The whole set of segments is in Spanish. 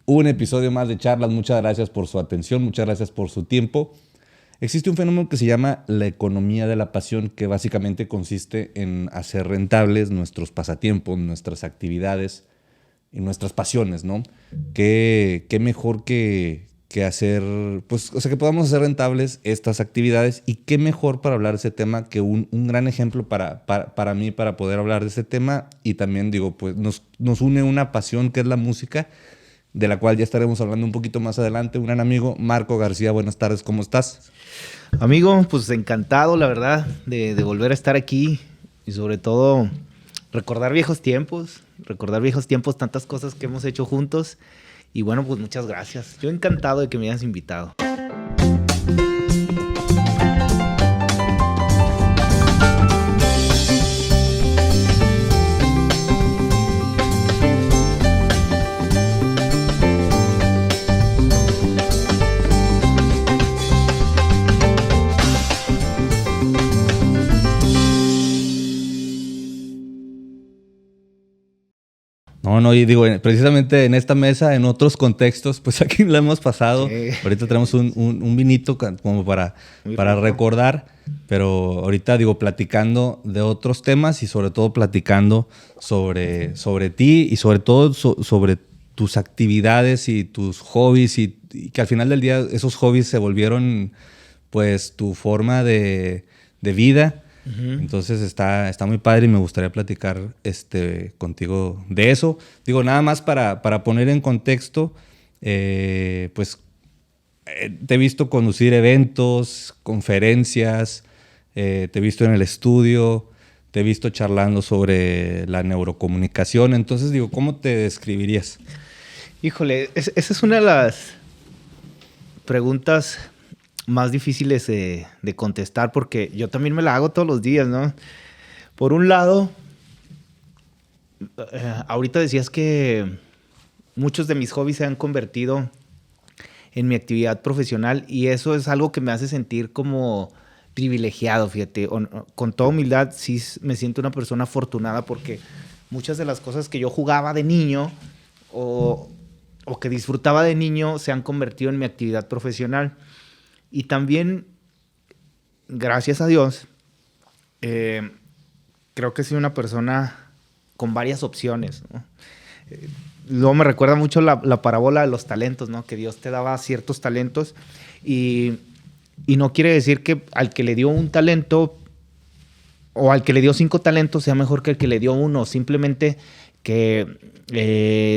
un episodio más de charlas. Muchas gracias por su atención, muchas gracias por su tiempo. Existe un fenómeno que se llama la economía de la pasión, que básicamente consiste en hacer rentables nuestros pasatiempos, nuestras actividades y nuestras pasiones, ¿no? Qué mejor que hacer, pues, o sea, que podamos hacer rentables estas actividades, y qué mejor para hablar de ese tema que un gran ejemplo para mí, para poder hablar de ese tema. Y también digo, pues nos une una pasión que es la música, de la cual ya estaremos hablando un poquito más adelante. Un gran amigo, Marco García, buenas tardes, ¿cómo estás? Amigo, pues encantado, la verdad, de volver a estar aquí y sobre todo recordar viejos tiempos, tantas cosas que hemos hecho juntos y bueno, pues muchas gracias. Yo encantado de que me hayas invitado. No, y digo, precisamente en esta mesa, en otros contextos, pues aquí la hemos pasado. Sí. Ahorita tenemos un vinito como para recordar, pero ahorita digo, platicando de otros temas y sobre todo platicando sobre ti y sobre todo sobre tus actividades y tus hobbies, y que al final del día esos hobbies se volvieron pues tu forma de vida. Uh-huh. Entonces está muy padre y me gustaría platicar contigo de eso. Digo, nada más para poner en contexto, pues te he visto conducir eventos, conferencias, te he visto en el estudio, te he visto charlando sobre la neurocomunicación. Entonces digo, ¿cómo te describirías? Híjole, esa es una de las preguntas más difíciles de contestar, porque yo también me la hago todos los días, ¿no? Por un lado, ahorita decías que muchos de mis hobbies se han convertido en mi actividad profesional y eso es algo que me hace sentir como privilegiado, fíjate. Con toda humildad, sí me siento una persona afortunada porque muchas de las cosas que yo jugaba de niño o que disfrutaba de niño se han convertido en mi actividad profesional. Y también, gracias a Dios, creo que soy una persona con varias opciones, ¿no? Luego me recuerda mucho la parábola de los talentos, ¿no? Que Dios te daba ciertos talentos y no quiere decir que al que le dio un talento o al que le dio 5 talentos sea mejor que el que le dio uno. Simplemente que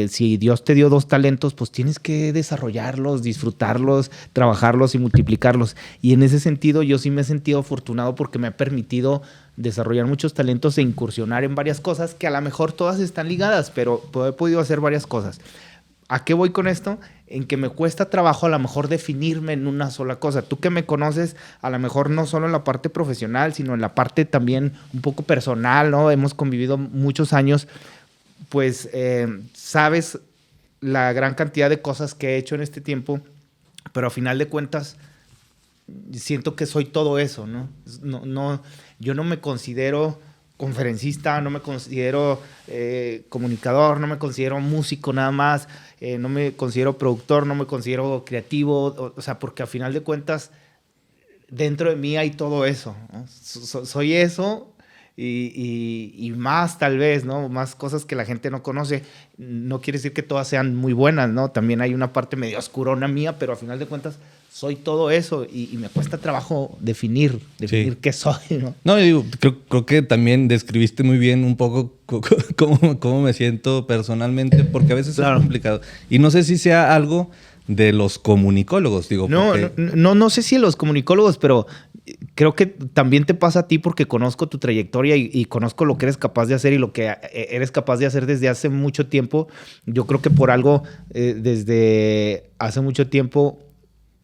si Dios te dio 2 talentos, pues tienes que desarrollarlos, disfrutarlos, trabajarlos y multiplicarlos. Y en ese sentido yo sí me he sentido afortunado porque me ha permitido desarrollar muchos talentos e incursionar en varias cosas que a lo mejor todas están ligadas, pero he podido hacer varias cosas. ¿A qué voy con esto? En que me cuesta trabajo a lo mejor definirme en una sola cosa. Tú que me conoces, a lo mejor no solo en la parte profesional, sino en la parte también un poco personal, ¿no? Hemos convivido muchos años, pues sabes la gran cantidad de cosas que he hecho en este tiempo, pero a final de cuentas siento que soy todo eso, ¿no? Yo no me considero conferencista, no me considero comunicador, no me considero músico nada más, no me considero productor, no me considero creativo, o sea, porque a final de cuentas dentro de mí hay todo eso, ¿no? Soy eso y más tal vez, ¿no? Más cosas que la gente no conoce. No quiere decir que todas sean muy buenas, ¿no? También hay una parte medio oscurona mía, pero a final de cuentas soy todo eso y me cuesta trabajo definir sí. Qué soy, ¿no? No, yo digo, creo que también describiste muy bien un poco cómo me siento personalmente, porque a veces claro. Es complicado. Y no sé si sea algo de los comunicólogos, digo. Porque... No sé si de los comunicólogos, pero creo que también te pasa a ti porque conozco tu trayectoria y conozco lo que eres capaz de hacer y lo que eres capaz de hacer desde hace mucho tiempo. Yo creo que por algo desde hace mucho tiempo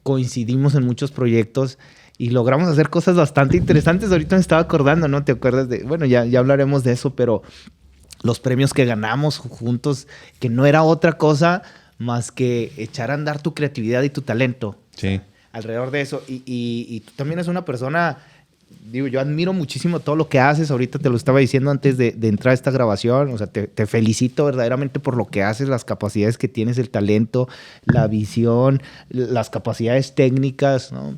coincidimos en muchos proyectos y logramos hacer cosas bastante interesantes. Ahorita me estaba acordando, ¿no? ¿Te acuerdas de...? Bueno, ya hablaremos de eso, pero los premios que ganamos juntos, que no era otra cosa más que echar a andar tu creatividad y tu talento. Sí. Alrededor de eso. Y tú también eres una persona digo, yo admiro muchísimo todo lo que haces. Ahorita te lo estaba diciendo antes de entrar a esta grabación. O sea, te felicito verdaderamente por lo que haces, las capacidades que tienes, el talento, la visión, las capacidades técnicas, ¿no?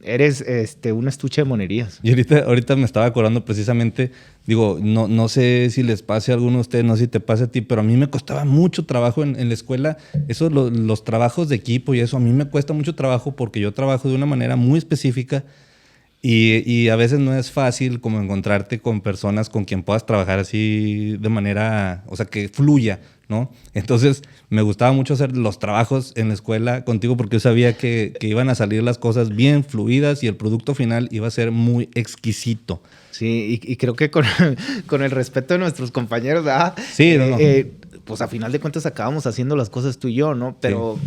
Eres un estuche de monerías. Y ahorita me estaba acordando precisamente, digo, no sé si les pase a alguno de ustedes, no sé si te pase a ti, pero a mí me costaba mucho trabajo en la escuela, eso, los trabajos de equipo y eso, a mí me cuesta mucho trabajo porque yo trabajo de una manera muy específica y a veces no es fácil como encontrarte con personas con quien puedas trabajar así de manera, o sea, que fluya, ¿no? Entonces me gustaba mucho hacer los trabajos en la escuela contigo porque yo sabía que iban a salir las cosas bien fluidas y el producto final iba a ser muy exquisito. Sí, y creo que con el respeto de nuestros compañeros, ¿verdad? Sí, no. Pues a final de cuentas acabamos haciendo las cosas tú y yo, ¿no? Pero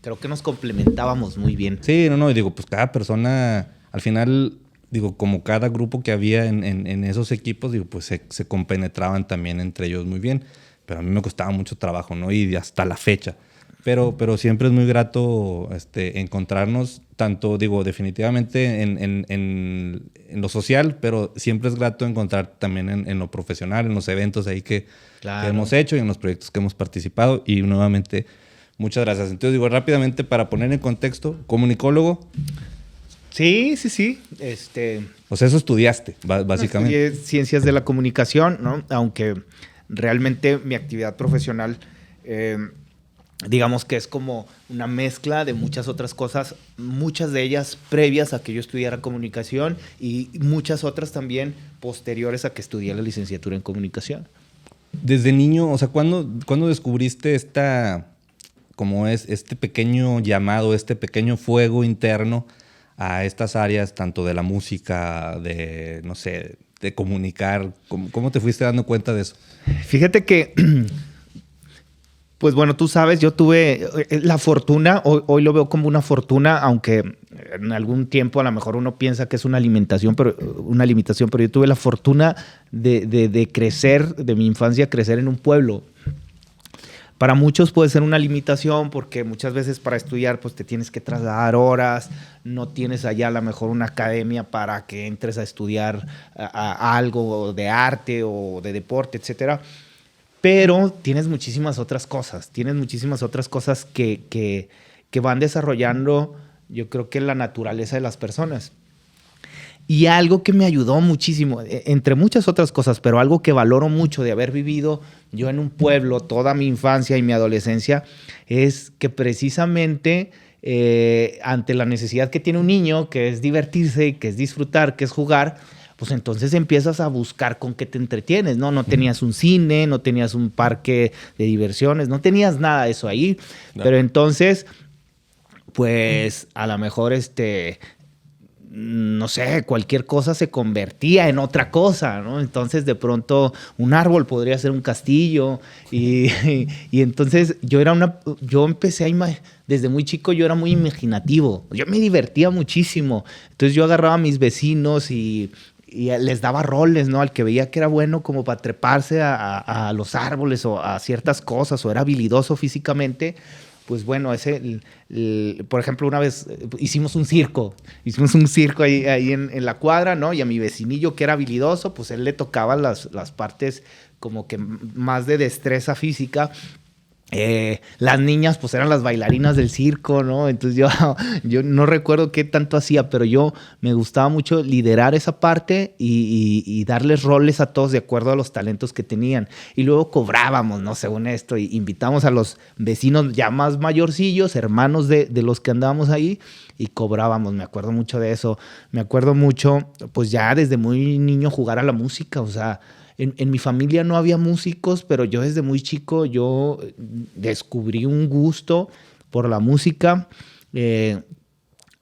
creo que nos complementábamos muy bien. Sí, no, y digo, pues cada persona, al final, digo, como cada grupo que había en esos equipos, digo, pues se compenetraban también entre ellos muy bien. Pero a mí me costaba mucho trabajo, ¿no? Y hasta la fecha. Pero siempre es muy grato encontrarnos, tanto, digo, definitivamente en lo social, pero siempre es grato encontrar también en lo profesional, en los eventos ahí que hemos hecho y en los proyectos que hemos participado. Y nuevamente, muchas gracias. Entonces, digo, rápidamente, para poner en contexto, comunicólogo. Sí. O sea, eso estudiaste, básicamente. Estudié ciencias de la comunicación, ¿no? Aunque realmente mi actividad profesional, digamos que es como una mezcla de muchas otras cosas, muchas de ellas previas a que yo estudiara comunicación y muchas otras también posteriores a que estudié la licenciatura en comunicación. Desde niño, o sea, ¿cuándo descubriste como es este pequeño llamado, este pequeño fuego interno a estas áreas, tanto de la música, de, no sé, de comunicar? ¿Cómo te fuiste dando cuenta de eso? Fíjate que, pues bueno, tú sabes, yo tuve la fortuna, hoy lo veo como una fortuna, aunque en algún tiempo a lo mejor uno piensa que es una limitación, pero yo tuve la fortuna de crecer, de mi infancia, crecer en un pueblo. Para muchos puede ser una limitación porque muchas veces para estudiar pues te tienes que trasladar horas, no tienes allá a lo mejor una academia para que entres a estudiar algo de arte o de deporte, etcétera. Pero tienes muchísimas otras cosas que van desarrollando, yo creo que la naturaleza de las personas. Y algo que me ayudó muchísimo, entre muchas otras cosas, pero algo que valoro mucho de haber vivido yo en un pueblo toda mi infancia y mi adolescencia, es que precisamente ante la necesidad que tiene un niño, que es divertirse, que es disfrutar, que es jugar, pues entonces empiezas a buscar con qué te entretienes, ¿no? No tenías un cine, no tenías un parque de diversiones, no tenías nada de eso ahí. No. Pero entonces, pues a lo mejor no sé, cualquier cosa se convertía en otra cosa, ¿no? Entonces, de pronto, un árbol podría ser un castillo. Y entonces, yo empecé desde muy chico, yo era muy imaginativo. Yo me divertía muchísimo. Entonces, yo agarraba a mis vecinos y les daba roles, ¿no? Al que veía que era bueno como para treparse a los árboles o a ciertas cosas, o era habilidoso físicamente, pues bueno, por ejemplo, una vez hicimos un circo ahí en la cuadra, ¿no? Y a mi vecinillo que era habilidoso, pues él le tocaba las partes como que más de destreza física. Las niñas pues eran las bailarinas del circo, ¿no? Entonces yo no recuerdo qué tanto hacía, pero yo me gustaba mucho liderar esa parte y darles roles a todos de acuerdo a los talentos que tenían. Y luego cobrábamos, ¿no? Según esto, y invitamos a los vecinos ya más mayorcillos, hermanos de los que andábamos ahí, y cobrábamos. Me acuerdo mucho de eso. Me acuerdo mucho, pues ya desde muy niño jugar a la música, o sea, en mi familia no había músicos, pero yo desde muy chico yo descubrí un gusto por la música.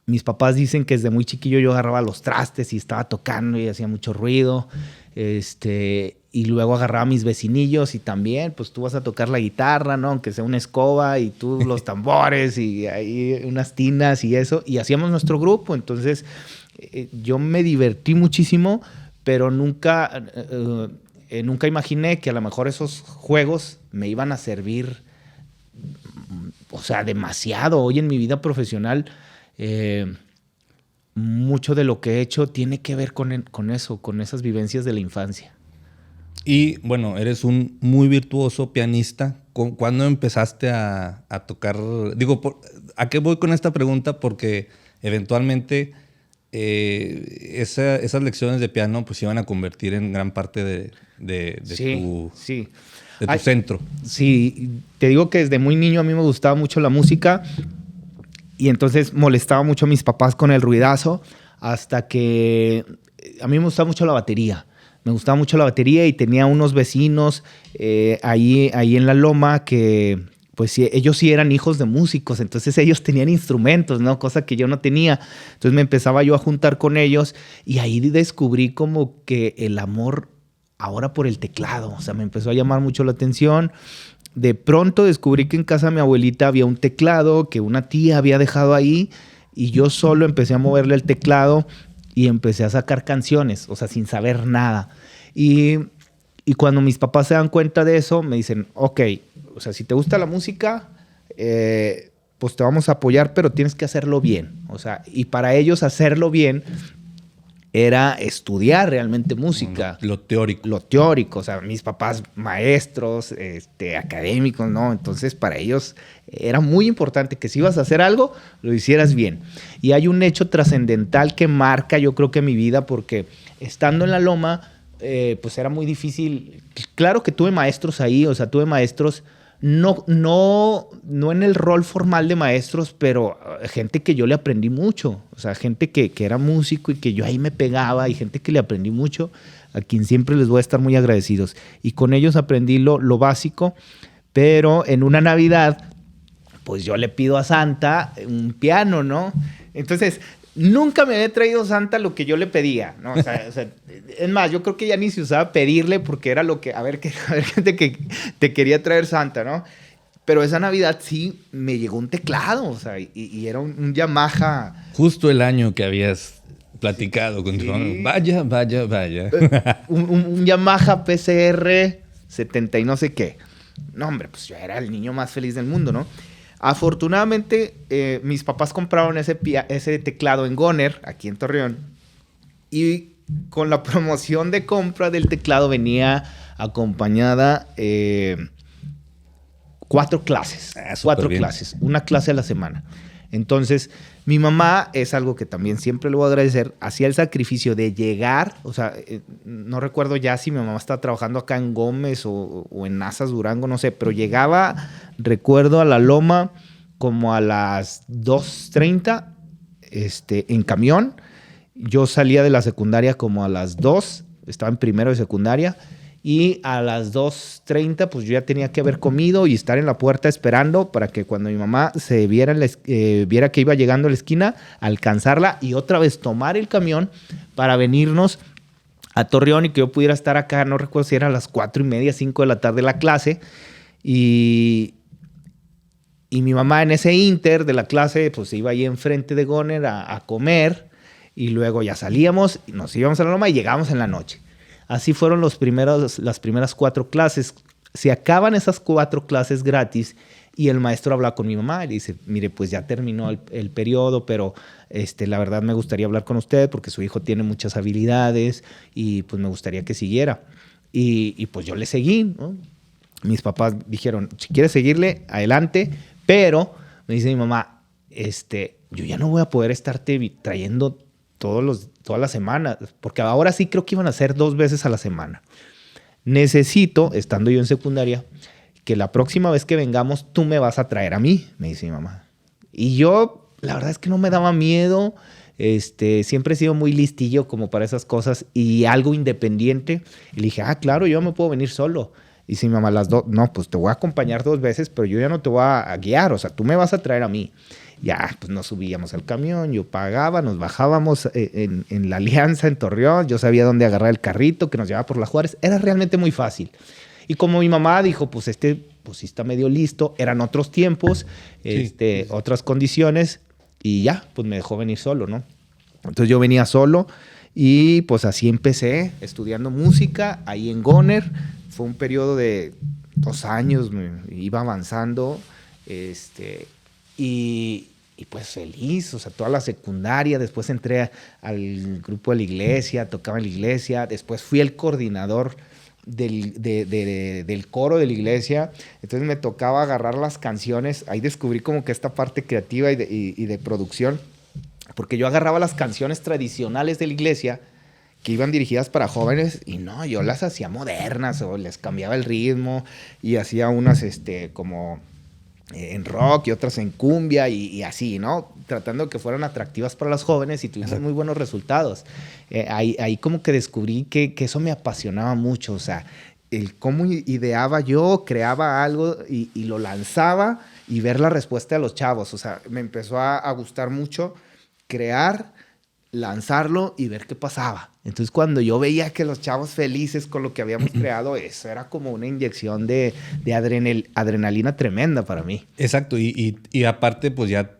Mis papás dicen que desde muy chiquillo yo agarraba los trastes y estaba tocando y hacía mucho ruido. Y luego agarraba a mis vecinillos y también, pues tú vas a tocar la guitarra, ¿no? Aunque sea una escoba, y tú los tambores y ahí unas tinas y eso. Y hacíamos nuestro grupo. Entonces yo me divertí muchísimo, pero nunca imaginé que a lo mejor esos juegos me iban a servir, o sea, demasiado. Hoy en mi vida profesional, mucho de lo que he hecho tiene que ver con eso, con esas vivencias de la infancia. Y bueno, eres un muy virtuoso pianista. ¿Cuándo empezaste a tocar? Digo, ¿a qué voy con esta pregunta? Porque eventualmente esas lecciones de piano pues se iban a convertir en gran parte de tu centro. Sí, te digo que desde muy niño a mí me gustaba mucho la música y entonces molestaba mucho a mis papás con el ruidazo hasta que a mí me gustaba mucho la batería. Me gustaba mucho la batería y tenía unos vecinos ahí en la Loma que, pues sí, ellos sí eran hijos de músicos, entonces ellos tenían instrumentos, ¿no? Cosa que yo no tenía. Entonces me empezaba yo a juntar con ellos y ahí descubrí como que el amor ahora por el teclado. O sea, me empezó a llamar mucho la atención. De pronto descubrí que en casa de mi abuelita había un teclado que una tía había dejado ahí y yo solo empecé a moverle el teclado y empecé a sacar canciones, o sea, sin saber nada. Y cuando mis papás se dan cuenta de eso, me dicen, ok, o sea, si te gusta la música, pues te vamos a apoyar, pero tienes que hacerlo bien. O sea, y para ellos hacerlo bien era estudiar realmente música. Lo teórico. Lo teórico, o sea, mis papás maestros, académicos, ¿no? Entonces, para ellos era muy importante que si ibas a hacer algo, lo hicieras bien. Y hay un hecho trascendental que marca, yo creo que mi vida, porque estando en la Loma, pues era muy difícil. Claro que tuve maestros ahí, o sea, tuve maestros no en el rol formal de maestros, pero gente que yo le aprendí mucho. O sea, gente que era músico y que yo ahí me pegaba y gente que le aprendí mucho, a quien siempre les voy a estar muy agradecidos. Y con ellos aprendí lo básico, pero en una Navidad, pues yo le pido a Santa un piano, ¿no? Entonces, nunca me había traído Santa lo que yo le pedía, ¿no? O sea, es más, yo creo que ya ni se usaba pedirle porque era lo que, a ver qué te quería traer Santa, ¿no? Pero esa Navidad sí me llegó un teclado, o sea, y era un Yamaha. Justo el año que habías platicado con tu vaya. Un Yamaha PCR 70 y no sé qué. No, hombre, pues yo era el niño más feliz del mundo, ¿no? Afortunadamente, mis papás compraron ese teclado en Goner, aquí en Torreón, y con la promoción de compra del teclado venía acompañada 4 clases. 4 clases, una clase a la semana. Entonces, mi mamá, es algo que también siempre le voy a agradecer, hacía el sacrificio de llegar, o sea, no recuerdo ya si mi mamá estaba trabajando acá en Gómez o en Nazas, Durango, no sé, pero llegaba, recuerdo, a la Loma como a las 2:30 en camión. Yo salía de la secundaria como a las 2, estaba en primero de secundaria, y a las 2:30 pues yo ya tenía que haber comido y estar en la puerta esperando para que cuando mi mamá se viera que iba llegando a la esquina, alcanzarla y otra vez tomar el camión para venirnos a Torreón y que yo pudiera estar acá, no recuerdo si era a las 4:30, 5 de la tarde la clase. Y mi mamá en ese inter de la clase pues se iba ahí enfrente de Goner a comer y luego ya salíamos, y nos íbamos a la Loma y llegábamos en la noche. Así fueron las primeras 4 clases. Se acaban esas 4 clases gratis y el maestro habla con mi mamá y le dice, mire, pues ya terminó el periodo, pero la verdad me gustaría hablar con usted porque su hijo tiene muchas habilidades y pues me gustaría que siguiera. Y pues yo le seguí, ¿no? Mis papás dijeron, si quieres seguirle, adelante, pero me dice mi mamá, yo ya no voy a poder estarte trayendo todas las semanas, porque ahora sí creo que iban a ser 2 veces a la semana. Necesito, estando yo en secundaria, que la próxima vez que vengamos tú me vas a traer a mí, me dice mi mamá. Y yo, la verdad es que no me daba miedo, siempre he sido muy listillo como para esas cosas y algo independiente. Y le dije, claro, yo me puedo venir solo. Y dice mi mamá, no, pues te voy a acompañar 2 veces, pero yo ya no te voy a guiar, o sea, tú me vas a traer a mí. Ya, pues nos subíamos al camión, yo pagaba, nos bajábamos en la Alianza, en Torreón, yo sabía dónde agarrar el carrito que nos llevaba por la Juárez, era realmente muy fácil. Y como mi mamá dijo, pues pues sí está medio listo, eran otros tiempos, otras condiciones, y ya, pues me dejó venir solo, ¿no? Entonces yo venía solo y pues así empecé estudiando música ahí en Goner. Fue un periodo de 2 años, iba avanzando, y Y pues feliz, o sea, toda la secundaria, después entré al grupo de la iglesia, tocaba en la iglesia, después fui el coordinador del coro de la iglesia, entonces me tocaba agarrar las canciones, ahí descubrí como que esta parte creativa y de producción, porque yo agarraba las canciones tradicionales de la iglesia que iban dirigidas para jóvenes y no, yo las hacía modernas o les cambiaba el ritmo y hacía unas como en rock y otras en cumbia y así, ¿no? Tratando de que fueran atractivas para los jóvenes y tuvimos muy buenos resultados. Ahí como que descubrí que eso me apasionaba mucho, o sea, el cómo ideaba yo, creaba algo y lo lanzaba y ver la respuesta de los chavos. O sea, me empezó a gustar mucho crear, lanzarlo y ver qué pasaba. Entonces, cuando yo veía que los chavos felices con lo que habíamos creado, eso era como una inyección de adrenalina tremenda para mí. Exacto, y aparte, pues ya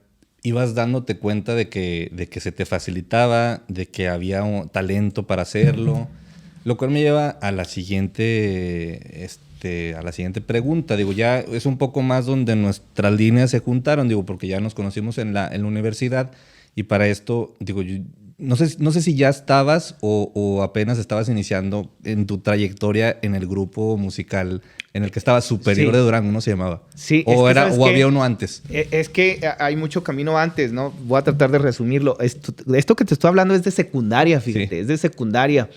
ibas dándote cuenta de que se te facilitaba, de que había un talento para hacerlo, lo cual me lleva a la siguiente, pregunta. Digo, ya es un poco más donde nuestras líneas se juntaron, digo, porque ya nos conocimos en la universidad y para esto, digo, yo no sé si ya estabas o apenas estabas iniciando en tu trayectoria en el grupo musical en el que estabas, Superior de Durango, ¿no se llamaba? Sí. ¿O había uno antes? Es que hay mucho camino antes, ¿no? Voy a tratar de resumirlo. Esto que te estoy hablando es de secundaria, fíjate, sí. Es de secundaria.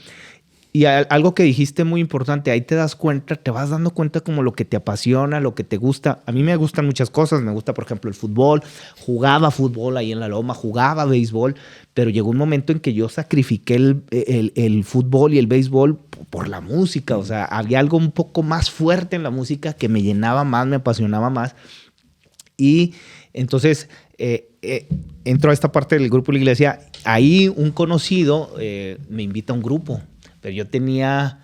Y algo que dijiste muy importante, ahí te das cuenta, te vas dando cuenta como lo que te apasiona, lo que te gusta. A mí me gustan muchas cosas, me gusta por ejemplo el fútbol, jugaba fútbol ahí en la Loma, jugaba béisbol, pero llegó un momento en que yo sacrifiqué el fútbol y el béisbol por la música. O sea, había algo un poco más fuerte en la música que me llenaba más, me apasionaba más. Y entonces entro a esta parte del grupo de la iglesia, ahí un conocido me invita a un grupo. Pero yo tenía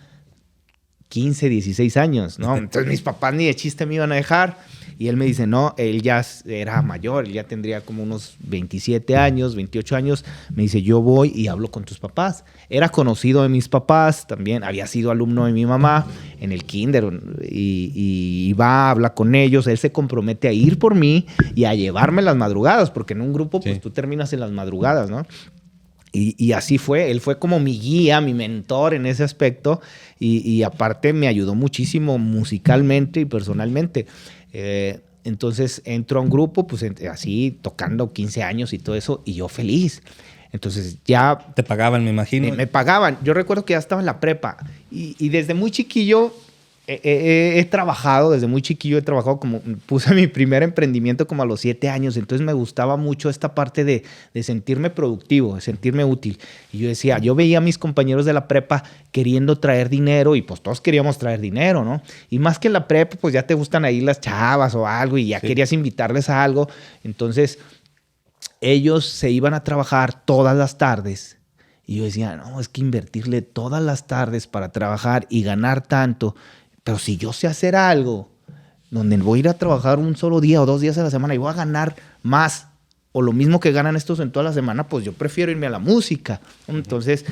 15, 16 años, ¿no? Entonces mis papás ni de chiste me iban a dejar. Y él me dice, no, él ya era mayor, él ya tendría como unos 27 años, 28 años. Me dice, yo voy y hablo con tus papás. Era conocido de mis papás también, había sido alumno de mi mamá en el kinder. Y va, habla con ellos, él se compromete a ir por mí y a llevarme las madrugadas, porque en un grupo pues tú terminas en las madrugadas, ¿no? Y así fue, él fue como mi guía, mi mentor en ese aspecto y aparte me ayudó muchísimo musicalmente y personalmente. Entonces entro a un grupo, pues así tocando 15 años y todo eso y yo feliz. Entonces ya... ¿Te pagaban, me imagino? Me pagaban. Yo recuerdo que ya estaba en la prepa y desde muy chiquillo... He trabajado, desde muy chiquillo he trabajado, como puse mi primer emprendimiento como a los 7 años, entonces me gustaba mucho esta parte de sentirme productivo, de sentirme útil. Y yo decía, yo veía a mis compañeros de la prepa queriendo traer dinero y pues todos queríamos traer dinero, ¿no? Y más que en la prepa, pues ya te gustan ahí las chavas o algo y ya querías invitarles a algo. Entonces ellos se iban a trabajar todas las tardes. Y yo decía, no, es que invertirle todas las tardes para trabajar y ganar tanto. Pero si yo sé hacer algo donde voy a ir a trabajar un solo día o 2 días a la semana y voy a ganar más o lo mismo que ganan estos en toda la semana, pues yo prefiero irme a la música. Entonces,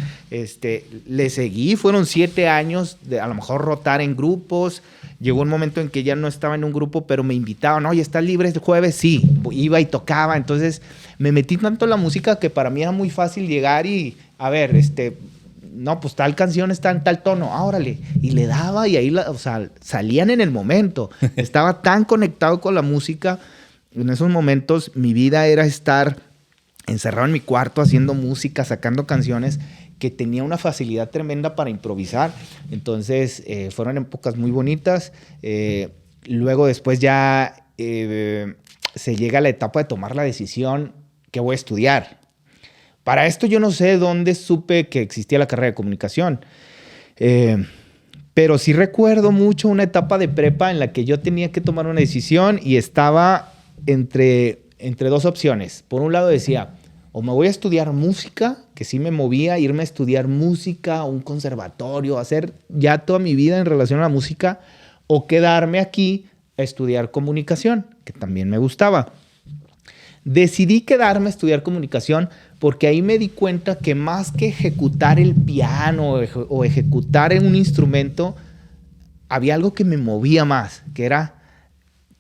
le seguí. Fueron 7 años de a lo mejor rotar en grupos. Llegó un momento en que ya no estaba en un grupo, pero me invitaban. Oye, ¿estás libre este jueves? Sí. Iba y tocaba. Entonces, me metí tanto en la música que para mí era muy fácil llegar y, a ver, no, pues tal canción está en tal tono, órale. Y le daba y ahí, o sea, salían en el momento. Estaba tan conectado con la música. En esos momentos mi vida era estar encerrado en mi cuarto haciendo música, sacando canciones, que tenía una facilidad tremenda para improvisar. Entonces, fueron épocas muy bonitas. Luego, después ya se llega a la etapa de tomar la decisión que voy a estudiar. Para esto yo no sé dónde supe que existía la carrera de comunicación, pero sí recuerdo mucho una etapa de prepa en la que yo tenía que tomar una decisión y estaba entre 2 opciones. Por un lado decía, o me voy a estudiar música, que sí me movía, irme a estudiar música, un conservatorio, hacer ya toda mi vida en relación a la música, o quedarme aquí a estudiar comunicación, que también me gustaba. Decidí quedarme a estudiar comunicación porque ahí me di cuenta que más que ejecutar el piano o ejecutar en un instrumento, había algo que me movía más, que era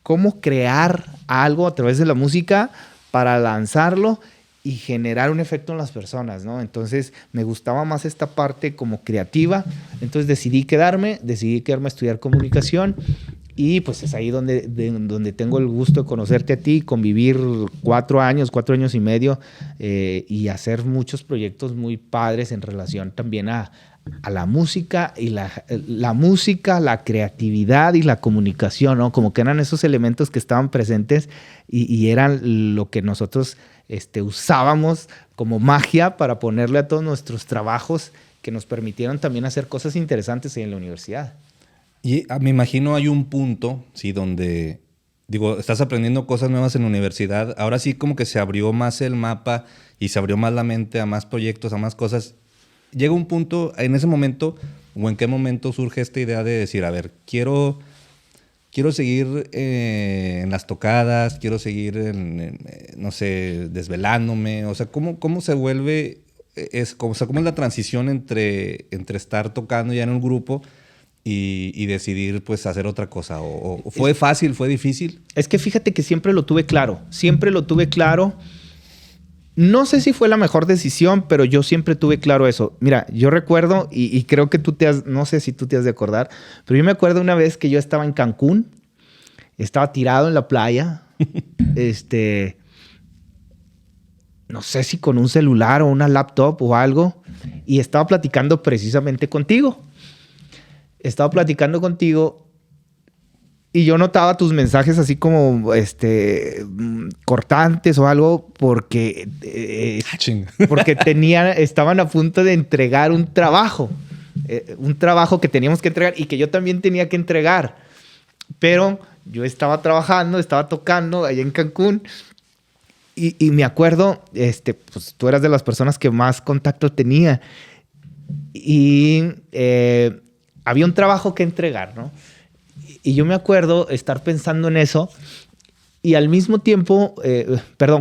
cómo crear algo a través de la música para lanzarlo y generar un efecto en las personas, ¿no? Entonces me gustaba más esta parte como creativa, entonces decidí quedarme a estudiar comunicación y pues es ahí donde tengo el gusto de conocerte a ti, convivir 4 años y medio y hacer muchos proyectos muy padres en relación también a la música y la música, la creatividad y la comunicación, ¿no? Como que eran esos elementos que estaban presentes y eran lo que nosotros usábamos como magia para ponerle a todos nuestros trabajos que nos permitieron también hacer cosas interesantes en la universidad. Y me imagino hay un punto, sí, donde, digo, estás aprendiendo cosas nuevas en la universidad. Ahora sí como que se abrió más el mapa y se abrió más la mente a más proyectos, a más cosas. Llega un punto, en ese momento, o en qué momento surge esta idea de decir, a ver, quiero seguir en las tocadas, quiero seguir, no sé, desvelándome. O sea, ¿cómo se vuelve? ¿Cómo es la transición entre estar tocando ya en un grupo y decidir, pues, hacer otra cosa? ¿O fue fácil, fue difícil? Es que fíjate que siempre lo tuve claro. No sé si fue la mejor decisión, pero yo siempre tuve claro eso. Mira, yo recuerdo, y creo que no sé si tú te has de acordar, pero yo me acuerdo una vez que yo estaba en Cancún, estaba tirado en la playa, no sé si con un celular o una laptop o algo, y estaba platicando precisamente contigo. Y yo notaba tus mensajes así como cortantes o algo porque estaban a punto de entregar un trabajo que teníamos que entregar y que yo también tenía que entregar. Pero yo estaba trabajando, estaba tocando allá en Cancún y me acuerdo, pues tú eras de las personas que más contacto tenía y había un trabajo que entregar, ¿no? Y yo me acuerdo estar pensando en eso y al mismo tiempo,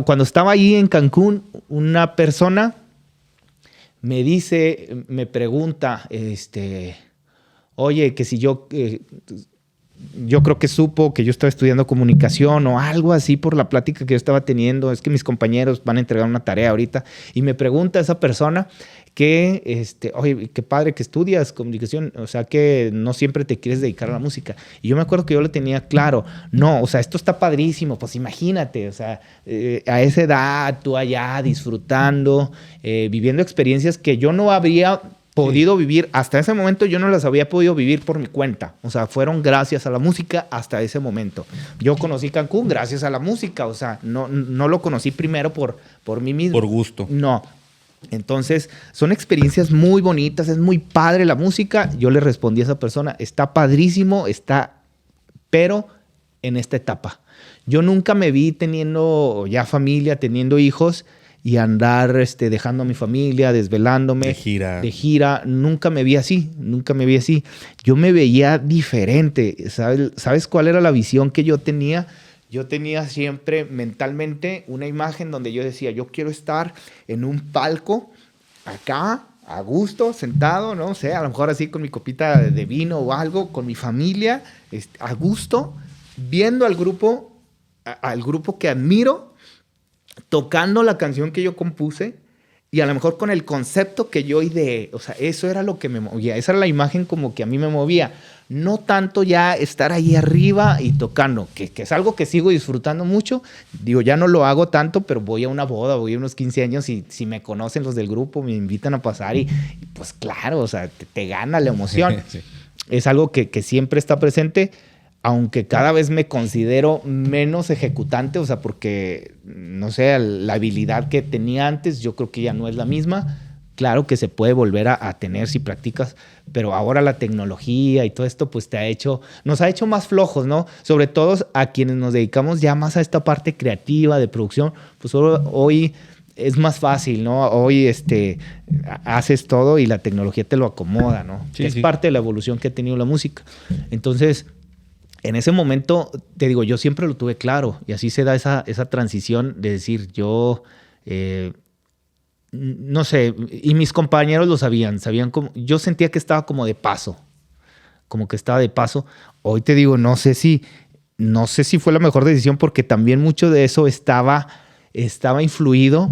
cuando estaba ahí en Cancún, una persona me pregunta, oye, que si yo creo que supo que yo estaba estudiando comunicación o algo así por la plática que yo estaba teniendo, es que mis compañeros van a entregar una tarea ahorita y me pregunta esa persona que, oye, qué padre que estudias comunicación, o sea, que no siempre te quieres dedicar a la música. Y yo me acuerdo que yo le tenía claro, no, o sea, esto está padrísimo, pues imagínate, o sea, a esa edad, tú allá disfrutando, viviendo experiencias que yo no habría podido vivir, hasta ese momento yo no las había podido vivir por mi cuenta, o sea, fueron gracias a la música hasta ese momento. Yo conocí Cancún gracias a la música, o sea, no lo conocí primero por mí mismo. Por gusto. No. Entonces, son experiencias muy bonitas, es muy padre la música. Yo le respondí a esa persona, está padrísimo, pero en esta etapa. Yo nunca me vi teniendo ya familia, teniendo hijos y andar dejando a mi familia, desvelándome. De gira. Nunca me vi así. Yo me veía diferente. ¿Sabes cuál era la visión que yo tenía? Yo tenía siempre mentalmente una imagen donde yo decía, yo quiero estar en un palco acá, a gusto, sentado, no sé, a lo mejor así con mi copita de vino o algo, con mi familia, a gusto, viendo al grupo que admiro, tocando la canción que yo compuse y a lo mejor con el concepto que yo ideé. O sea, eso era lo que me movía. Esa era la imagen como que a mí me movía. No tanto ya estar ahí arriba y tocando, que es algo que sigo disfrutando mucho. Digo, ya no lo hago tanto, pero voy a una boda, voy a unos 15 años y si me conocen los del grupo, me invitan a pasar y pues claro, o sea, te gana la emoción. Sí. Es algo que siempre está presente, aunque cada vez me considero menos ejecutante, o sea, porque, no sé, la habilidad que tenía antes, yo creo que ya no es la misma. Claro que se puede volver a tener si practicas, pero ahora la tecnología y todo esto pues nos ha hecho más flojos, ¿no? Sobre todo a quienes nos dedicamos ya más a esta parte creativa de producción, pues hoy es más fácil, ¿no? Hoy haces todo y la tecnología te lo acomoda, ¿no? Sí, es parte de la evolución que ha tenido la música. Entonces, en ese momento, te digo, yo siempre lo tuve claro y así se da esa transición de decir, yo... no sé, y mis compañeros lo sabían como, yo sentía que estaba como de paso, Hoy te digo, no sé si fue la mejor decisión porque también mucho de eso estaba estaba influido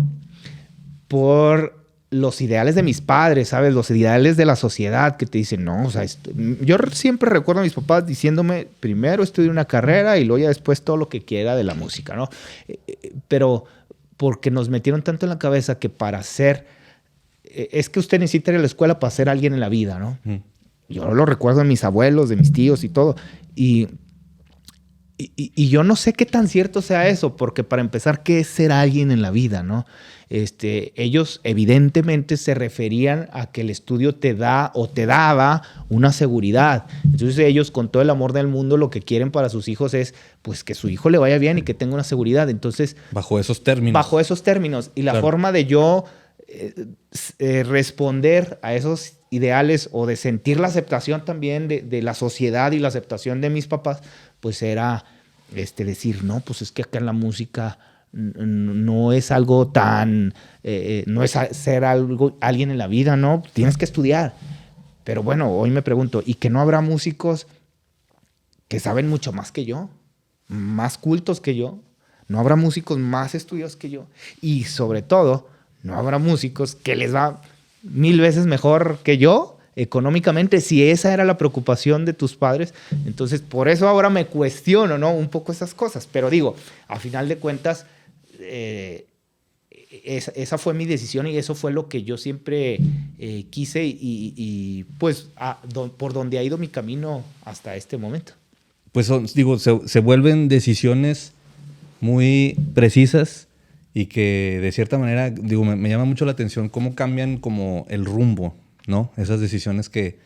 por los ideales de mis padres, ¿sabes? Los ideales de la sociedad que te dicen, no, o sea, yo siempre recuerdo a mis papás diciéndome, primero estudie una carrera y luego ya después todo lo que quiera de la música, ¿no? Pero porque nos metieron tanto en la cabeza que para ser, es que usted necesita ir a la escuela para ser alguien en la vida, ¿no? Yo lo recuerdo de mis abuelos, de mis tíos y todo. Y yo no sé qué tan cierto sea eso, porque para empezar, ¿qué es ser alguien en la vida, no? Ellos evidentemente se referían a que el estudio te da o te daba una seguridad. Entonces ellos, con todo el amor del mundo, lo que quieren para sus hijos es pues que su hijo le vaya bien y que tenga una seguridad. Entonces, bajo esos términos. Bajo esos términos. Y la forma de yo responder a esos ideales o de sentir la aceptación también de la sociedad y la aceptación de mis papás, pues era decir, no, pues es que acá en la música no es algo tan, no es ser alguien en la vida, ¿no? Tienes que estudiar. Pero bueno, hoy me pregunto, ¿y que no habrá músicos que saben mucho más que yo? Más cultos que yo. ¿No habrá músicos más estudiados que yo? Y sobre todo, ¿no habrá músicos que les va 1000 veces mejor que yo económicamente? Si esa era la preocupación de tus padres, entonces por eso ahora me cuestiono, ¿no? Un poco esas cosas. Pero digo, a final de cuentas, esa fue mi decisión y eso fue lo que yo siempre quise y pues por donde ha ido mi camino hasta este momento. Pues digo, se vuelven decisiones muy precisas y que de cierta manera, digo, me llama mucho la atención cómo cambian como el rumbo, ¿no? Esas decisiones que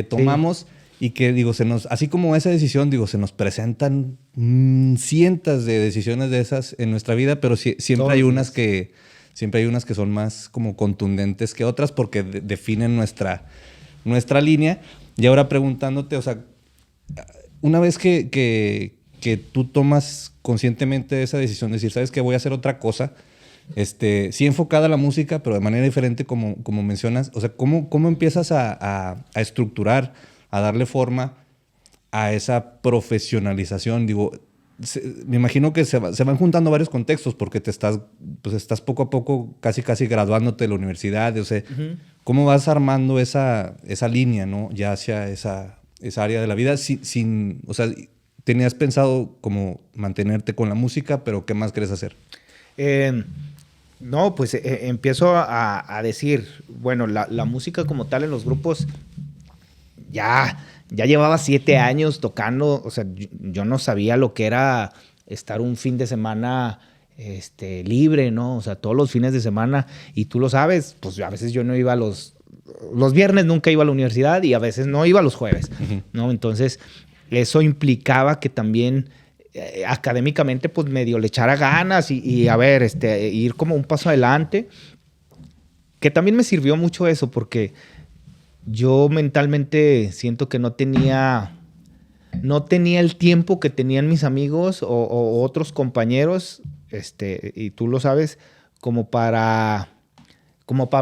tomamos. Sí. Y que, digo, así como esa decisión, digo, se nos presentan cientos de decisiones de esas en nuestra vida, pero siempre hay unas que son más como contundentes que otras porque definen nuestra línea. Y ahora preguntándote, o sea, una vez que tú tomas conscientemente esa decisión, de decir, ¿sabes qué? Voy a hacer otra cosa, sí enfocada a la música, pero de manera diferente como mencionas. O sea, ¿cómo empiezas a estructurar, a darle forma a esa profesionalización? Digo, me imagino que se van juntando varios contextos porque estás poco a poco casi graduándote de la universidad. O sea, ¿cómo vas armando esa línea, ¿no? Ya hacia esa área de la vida o sea, tenías pensado como mantenerte con la música, pero ¿qué más quieres hacer? No, pues empiezo a decir, bueno, la música como tal en los grupos ya llevaba 7 años tocando. O sea, yo no sabía lo que era estar un fin de semana libre, ¿no? O sea, todos los fines de semana, y tú lo sabes, pues a veces yo no iba los viernes, nunca iba a la universidad y a veces no iba los jueves, ¿no? Entonces, eso implicaba que también académicamente pues medio le echara ganas y a ver, ir como un paso adelante, que también me sirvió mucho eso porque yo mentalmente siento que no tenía el tiempo que tenían mis amigos o otros compañeros, y tú lo sabes, como para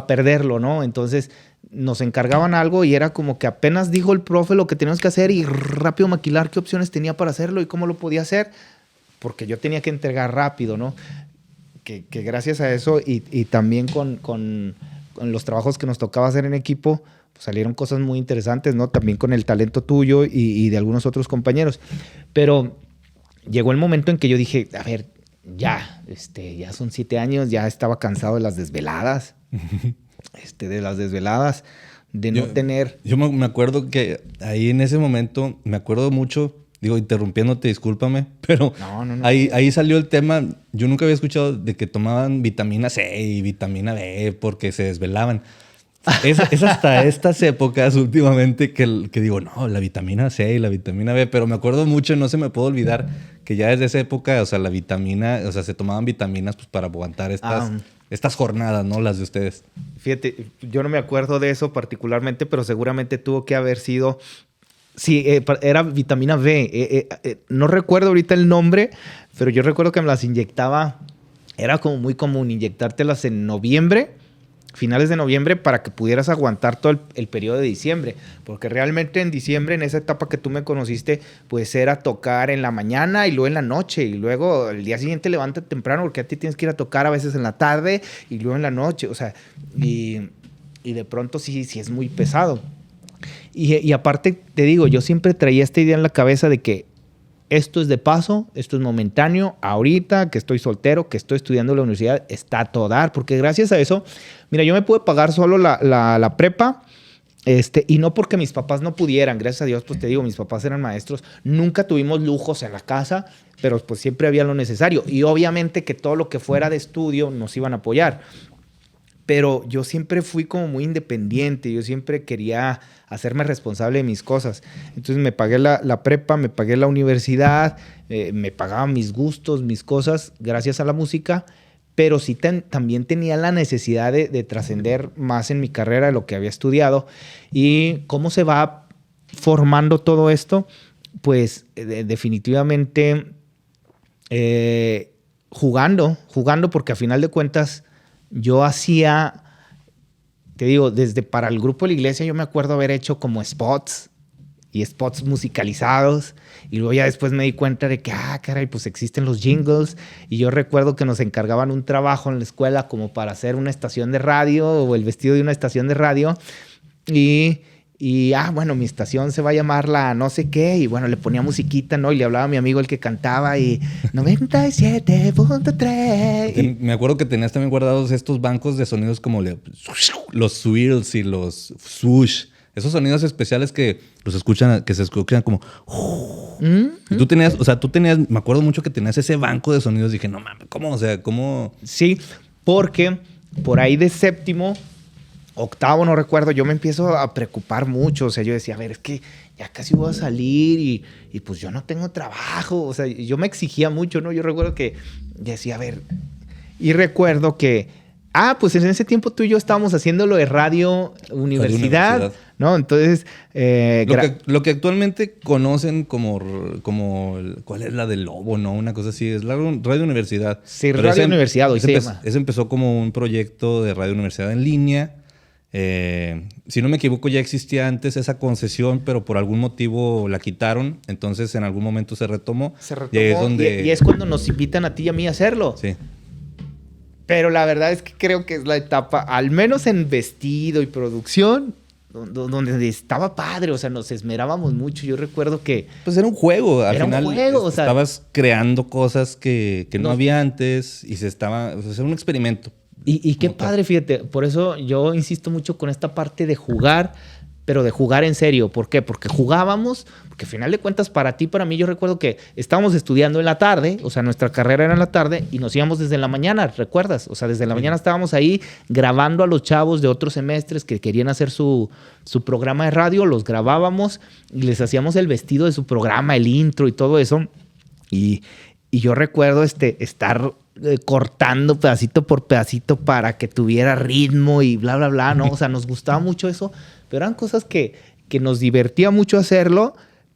perderlo, ¿no? Entonces nos encargaban algo y era como que apenas dijo el profe lo que teníamos que hacer y rápido maquilar qué opciones tenía para hacerlo y cómo lo podía hacer, porque yo tenía que entregar rápido, ¿no? Que gracias a eso y también con los trabajos que nos tocaba hacer en equipo, pues salieron cosas muy interesantes, ¿no? También con el talento tuyo y de algunos otros compañeros. Pero llegó el momento en que yo dije, a ver, ya son 7 años, ya estaba cansado de las desveladas. No tener... Yo me acuerdo que ahí en ese momento, me acuerdo mucho, digo, interrumpiéndote, discúlpame, pero no. Ahí salió el tema. Yo nunca había escuchado de que tomaban vitamina C y vitamina B porque se desvelaban. Es hasta estas épocas últimamente que digo, no, la vitamina C y la vitamina B, pero me acuerdo mucho, no se me puede olvidar que ya desde esa época, o sea, la vitamina, o sea, se tomaban vitaminas pues para aguantar estas jornadas, ¿no? Las de ustedes. Fíjate, yo no me acuerdo de eso particularmente, pero seguramente tuvo que haber sido... Sí, era vitamina B. No recuerdo ahorita el nombre, pero yo recuerdo que me las inyectaba. Era como muy común inyectártelas en noviembre finales de noviembre, para que pudieras aguantar todo el periodo de diciembre. Porque realmente en diciembre, en esa etapa que tú me conociste, pues era tocar en la mañana y luego en la noche. Y luego el día siguiente levántate temprano porque a ti tienes que ir a tocar a veces en la tarde y luego en la noche. O sea, y de pronto sí es muy pesado. Y aparte, te digo, yo siempre traía esta idea en la cabeza de que esto es de paso, esto es momentáneo. Ahorita que estoy soltero, que estoy estudiando en la universidad, está a todo dar. Porque gracias a eso, mira, yo me pude pagar solo la prepa. Y no porque mis papás no pudieran. Gracias a Dios, pues te digo, mis papás eran maestros. Nunca tuvimos lujos en la casa, pero pues siempre había lo necesario. Y obviamente que todo lo que fuera de estudio nos iban a apoyar. Pero yo siempre fui como muy independiente. Yo siempre quería hacerme responsable de mis cosas. Entonces me pagué la prepa, me pagué la universidad, me pagaba mis gustos, mis cosas, gracias a la música. Pero sí también tenía la necesidad de trascender más en mi carrera de lo que había estudiado. ¿Y cómo se va formando todo esto? Pues definitivamente jugando, porque a final de cuentas yo hacía, te digo, desde para el grupo de la iglesia yo me acuerdo haber hecho como spots y spots musicalizados. Y luego ya después me di cuenta de que, caray, pues existen los jingles. Y yo recuerdo que nos encargaban un trabajo en la escuela como para hacer una estación de radio o el vestido de una estación de radio. Bueno, mi estación se va a llamar la no sé qué. Y bueno, le ponía musiquita, ¿no? Y le hablaba a mi amigo el que cantaba y 97.3. Me acuerdo que tenías también guardados estos bancos de sonidos como los swirls y los swoosh. Esos sonidos especiales que se escuchan como... Y tú tenías, me acuerdo mucho que tenías ese banco de sonidos. Dije, no mames, ¿cómo? O sea, ¿cómo? Sí, porque por ahí de séptimo, octavo, no recuerdo, yo me empiezo a preocupar mucho. O sea, yo decía, a ver, es que ya casi voy a salir y pues yo no tengo trabajo. O sea, yo me exigía mucho, ¿no? Yo recuerdo que decía, a ver... Y recuerdo que... pues en ese tiempo tú y yo estábamos haciendo lo de Radio Universidad, ¿no? Entonces... lo que actualmente conocen como... ¿Cuál es la del Lobo, no? Una cosa así. Es la Radio Universidad. Sí, pero Radio Universidad hoy se llama. Ese empezó como un proyecto de Radio Universidad en línea. Si no me equivoco, ya existía antes esa concesión, pero por algún motivo la quitaron. Entonces, en algún momento se retomó. Y es cuando nos invitan a ti y a mí a hacerlo. Sí. Pero la verdad es que creo que es la etapa, al menos en vestido y producción, donde estaba padre. O sea, nos esmerábamos mucho. Yo recuerdo que... Pues era un juego. Al final o sea, estabas creando cosas que no había antes y era un experimento. Y qué padre, fíjate. Por eso yo insisto mucho con esta parte de jugar, pero de jugar en serio. ¿Por qué? Porque jugábamos, porque al final de cuentas para ti, para mí, yo recuerdo que estábamos estudiando en la tarde, o sea, nuestra carrera era en la tarde y nos íbamos desde la mañana, ¿recuerdas? O sea, desde la mañana estábamos ahí grabando a los chavos de otros semestres que querían hacer su programa de radio, los grabábamos y les hacíamos el vestido de su programa, el intro y todo eso. Y yo recuerdo estar cortando pedacito por pedacito para que tuviera ritmo y bla, bla, bla, ¿no? O sea, nos gustaba mucho eso, pero eran cosas que nos divertía mucho hacerlo,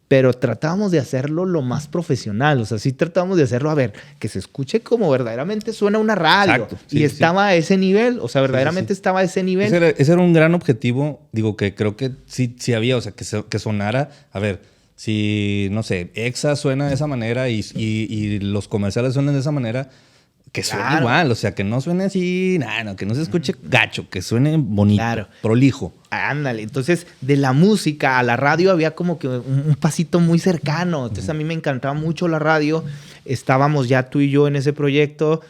pero tratábamos de hacerlo lo más profesional. O sea, sí tratábamos de hacerlo, a ver, que se escuche como verdaderamente suena una radio. Exacto, sí, y estaba a ese nivel, o sea, verdaderamente estaba a ese nivel. Ese era un gran objetivo, digo, que creo que sí había, o sea, que sonara, a ver, si, no sé, Exa suena de esa manera y los comerciales suenan de esa manera, que suene igual, o sea, que no suene así, que no se escuche gacho, que suene bonito, prolijo. Ándale, entonces de la música a la radio había como que un pasito muy cercano. Entonces a mí me encantaba mucho la radio. Estábamos ya tú y yo en ese proyecto.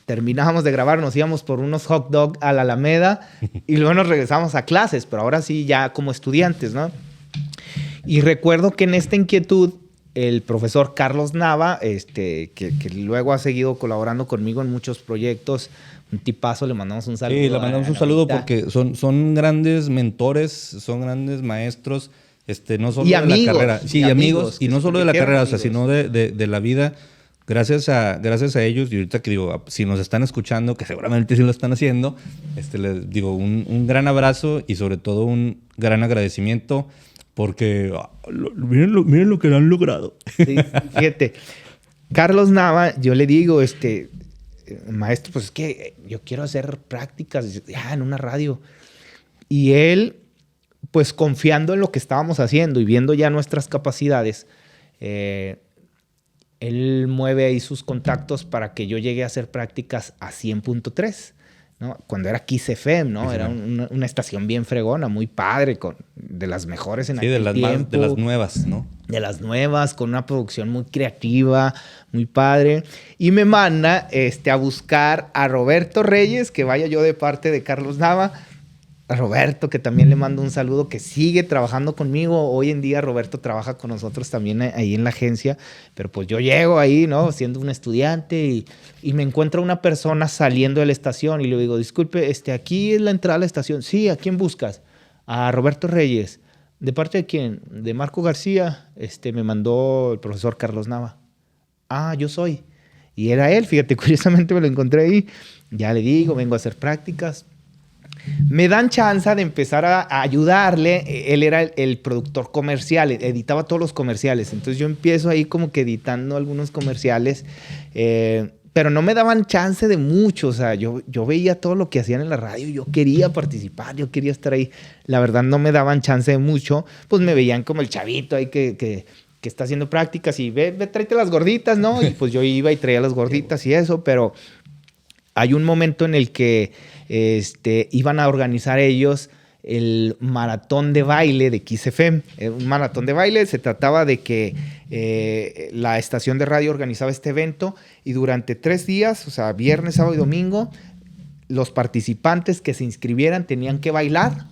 Terminábamos de grabar, nos íbamos por unos hot dog a la Alameda y luego nos regresamos a clases, pero ahora sí ya como estudiantes, ¿no? Y recuerdo que en esta inquietud el profesor Carlos Nava, que luego ha seguido colaborando conmigo en muchos proyectos, un tipazo, le mandamos un saludo. Sí, le mandamos un saludo porque son grandes mentores, son grandes maestros, no solo de la carrera. Sí, y amigos, y no solo de la carrera, o sea, sino de la vida. Gracias a ellos, y ahorita que digo, si nos están escuchando, que seguramente sí lo están haciendo, les digo un gran abrazo y sobre todo un gran agradecimiento. Porque miren lo que han logrado. Sí, fíjate, Carlos Nava, yo le digo, maestro, pues es que yo quiero hacer prácticas en una radio. Y él, pues confiando en lo que estábamos haciendo y viendo ya nuestras capacidades, él mueve ahí sus contactos para que yo llegue a hacer prácticas a 100.3, ¿no? Cuando era Kiss FM, ¿no? Era una estación bien fregona, muy padre, de las mejores en aquel tiempo. De las nuevas, ¿no? De las nuevas, con una producción muy creativa, muy padre. Y me manda a buscar a Roberto Reyes, que vaya yo de parte de Carlos Nava. A Roberto, que también le mando un saludo, que sigue trabajando conmigo. Hoy en día Roberto trabaja con nosotros también ahí en la agencia, pero pues yo llego ahí, ¿no? Siendo un estudiante y me encuentra una persona saliendo de la estación y le digo, disculpe, aquí es la entrada a la estación. Sí, ¿a quién buscas? A Roberto Reyes. ¿De parte de quién? De Marco García. Me mandó el profesor Carlos Nava. Ah, yo soy. Y era él, fíjate, curiosamente me lo encontré ahí. Ya le digo, vengo a hacer prácticas. Me dan chance de empezar a ayudarle. Él era el productor comercial, editaba todos los comerciales. Entonces yo empiezo ahí como que editando algunos comerciales, pero no me daban chance de mucho. O sea, yo veía todo lo que hacían en la radio, yo quería participar, yo quería estar ahí. La verdad no me daban chance de mucho, pues me veían como el chavito ahí que está haciendo prácticas y ve, tráete las gorditas, ¿no? Y pues yo iba y traía las gorditas y eso, pero hay un momento en el que iban a organizar ellos el maratón de baile de Kiss FM. Un maratón de baile, se trataba de que la estación de radio organizaba este evento y durante 3 días, o sea, viernes, sábado y domingo, los participantes que se inscribieran tenían que bailar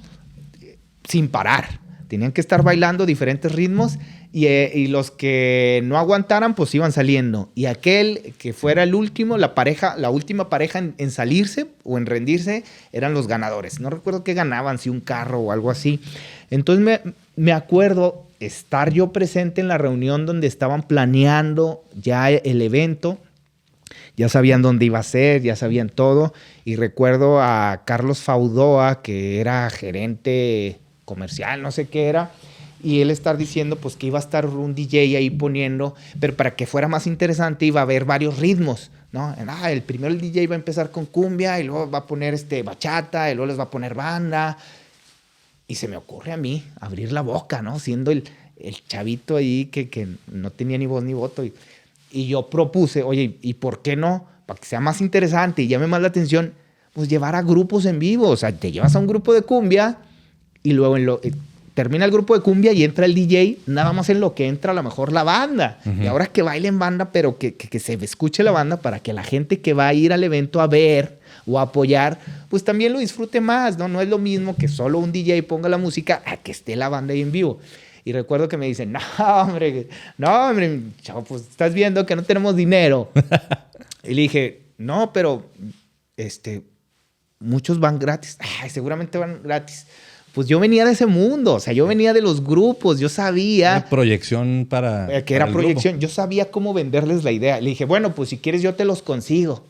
sin parar. Tenían que estar bailando diferentes ritmos y los que no aguantaran, pues iban saliendo. Y aquel que fuera el último, la última pareja en salirse o en rendirse, eran los ganadores. No recuerdo qué ganaban, si un carro o algo así. Entonces me acuerdo estar yo presente en la reunión donde estaban planeando ya el evento. Ya sabían dónde iba a ser, ya sabían todo. Y recuerdo a Carlos Faudoa, que era gerente comercial, no sé qué era, y él estar diciendo pues que iba a estar un DJ ahí poniendo, pero para que fuera más interesante iba a haber varios ritmos, ¿no? El primero el DJ va a empezar con cumbia y luego va a poner bachata y luego les va a poner banda. Y se me ocurre a mí abrir la boca, ¿no? Siendo el chavito ahí que no tenía ni voz ni voto. Y yo propuse, oye, ¿y por qué no? Para que sea más interesante y llame más la atención, pues llevar a grupos en vivo. O sea, te llevas a un grupo de cumbia y luego termina el grupo de cumbia y entra el DJ, nada más en lo que entra a lo mejor la banda. Uh-huh. Y ahora que bailen banda, pero que se escuche la banda para que la gente que va a ir al evento a ver o a apoyar, pues también lo disfrute más, ¿no? No es lo mismo que solo un DJ ponga la música a que esté la banda ahí en vivo. Y recuerdo que me dicen, no, hombre, chavo, pues estás viendo que no tenemos dinero. Y le dije, no, pero muchos van gratis. Seguramente van gratis. Pues yo venía de ese mundo, o sea, yo venía de los grupos, yo sabía... Una proyección para... Que era proyección, yo sabía cómo venderles la idea. Le dije, bueno, pues si quieres yo te los consigo.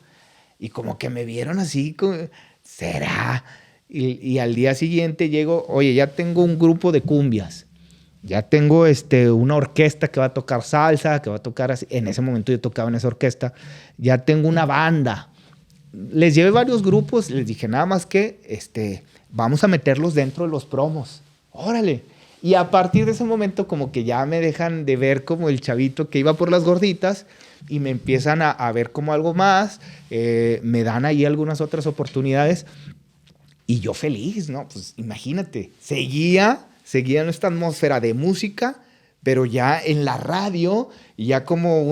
Y como que me vieron así, como, ¿será? Y al día siguiente llego, oye, ya tengo un grupo de cumbias. Ya tengo una orquesta que va a tocar salsa, que va a tocar así. En ese momento yo tocaba en esa orquesta. Ya tengo una banda. Les llevé varios grupos, les dije nada más que vamos a meterlos dentro de los promos. Órale. Y a partir de ese momento como que ya me dejan de ver como el chavito que iba por las gorditas y me empiezan a ver como algo más. Me dan ahí algunas otras oportunidades y yo feliz, ¿no? Pues imagínate, seguía en esta atmósfera de música, pero ya en la radio, ya como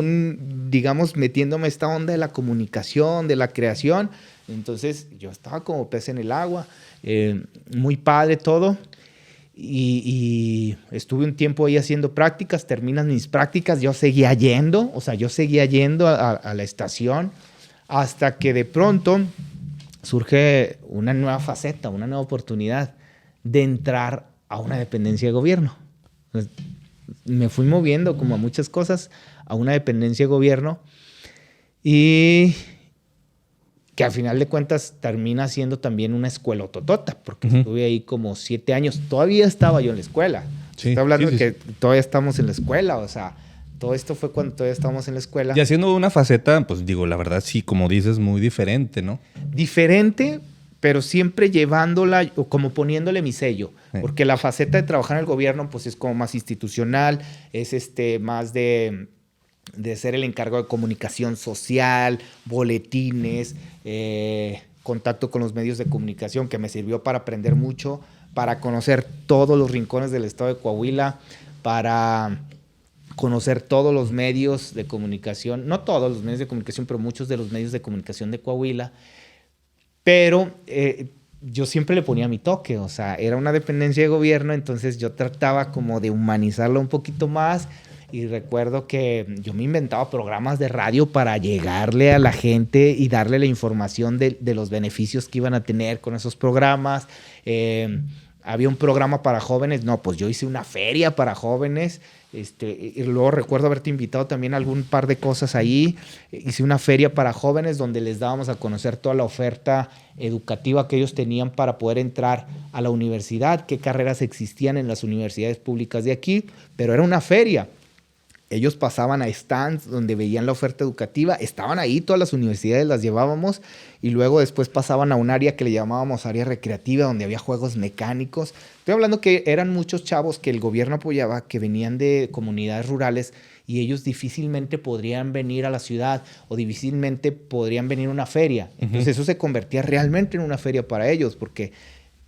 digamos, metiéndome esta onda de la comunicación, de la creación. Entonces yo estaba como pez en el agua, muy padre todo. Y estuve un tiempo ahí haciendo prácticas, terminan mis prácticas, yo seguía yendo a la estación, hasta que de pronto surge una nueva faceta, una nueva oportunidad de entrar a una dependencia de gobierno. Entonces, me fui moviendo como a muchas cosas a una dependencia de gobierno y que al final de cuentas termina siendo también una escuela totota, porque estuve ahí como 7 años. Todavía estaba yo en la escuela. Sí, estoy hablando de que todavía estamos en la escuela, o sea, Todo esto fue cuando todavía estábamos en la escuela. Y haciendo una faceta, pues digo, la verdad sí, como dices, muy diferente, ¿no? Diferente, pero siempre llevándola o como poniéndole mi sello. Sí. Porque la faceta de trabajar en el gobierno pues es como más institucional, es más de ser el encargado de comunicación social, boletines, contacto con los medios de comunicación, que me sirvió para aprender mucho, para conocer todos los rincones del estado de Coahuila, para conocer todos los medios de comunicación, no todos los medios de comunicación, pero muchos de los medios de comunicación de Coahuila. Pero yo siempre le ponía mi toque, o sea, era una dependencia de gobierno, entonces yo trataba como de humanizarlo un poquito más. Y recuerdo que yo me inventaba programas de radio para llegarle a la gente y darle la información de los beneficios que iban a tener con esos programas. Había un programa para jóvenes, no, pues yo hice una feria para jóvenes. Y luego recuerdo haberte invitado también a algún par de cosas ahí. Hice una feria para jóvenes donde les dábamos a conocer toda la oferta educativa que ellos tenían para poder entrar a la universidad, qué carreras existían en las universidades públicas de aquí, pero era una feria. Ellos pasaban a stands donde veían la oferta educativa, estaban ahí, todas las universidades las llevábamos y luego después pasaban a un área que le llamábamos área recreativa donde había juegos mecánicos. Estoy hablando que eran muchos chavos que el gobierno apoyaba, que venían de comunidades rurales y ellos difícilmente podrían venir a la ciudad o difícilmente podrían venir a una feria. Entonces eso se convertía realmente en una feria para ellos porque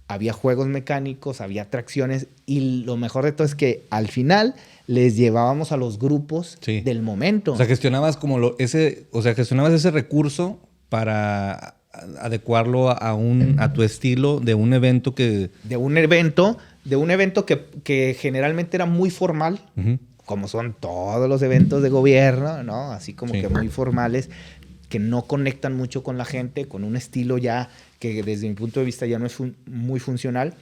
había juegos mecánicos, había atracciones y lo mejor de todo es que al final les llevábamos a los grupos del momento. O sea, gestionabas gestionabas ese recurso para adecuarlo a tu estilo de un evento que... De un evento que generalmente era muy formal, como son todos los eventos de gobierno, ¿no? Así como que muy formales, que no conectan mucho con la gente, con un estilo ya que desde mi punto de vista ya no es muy funcional.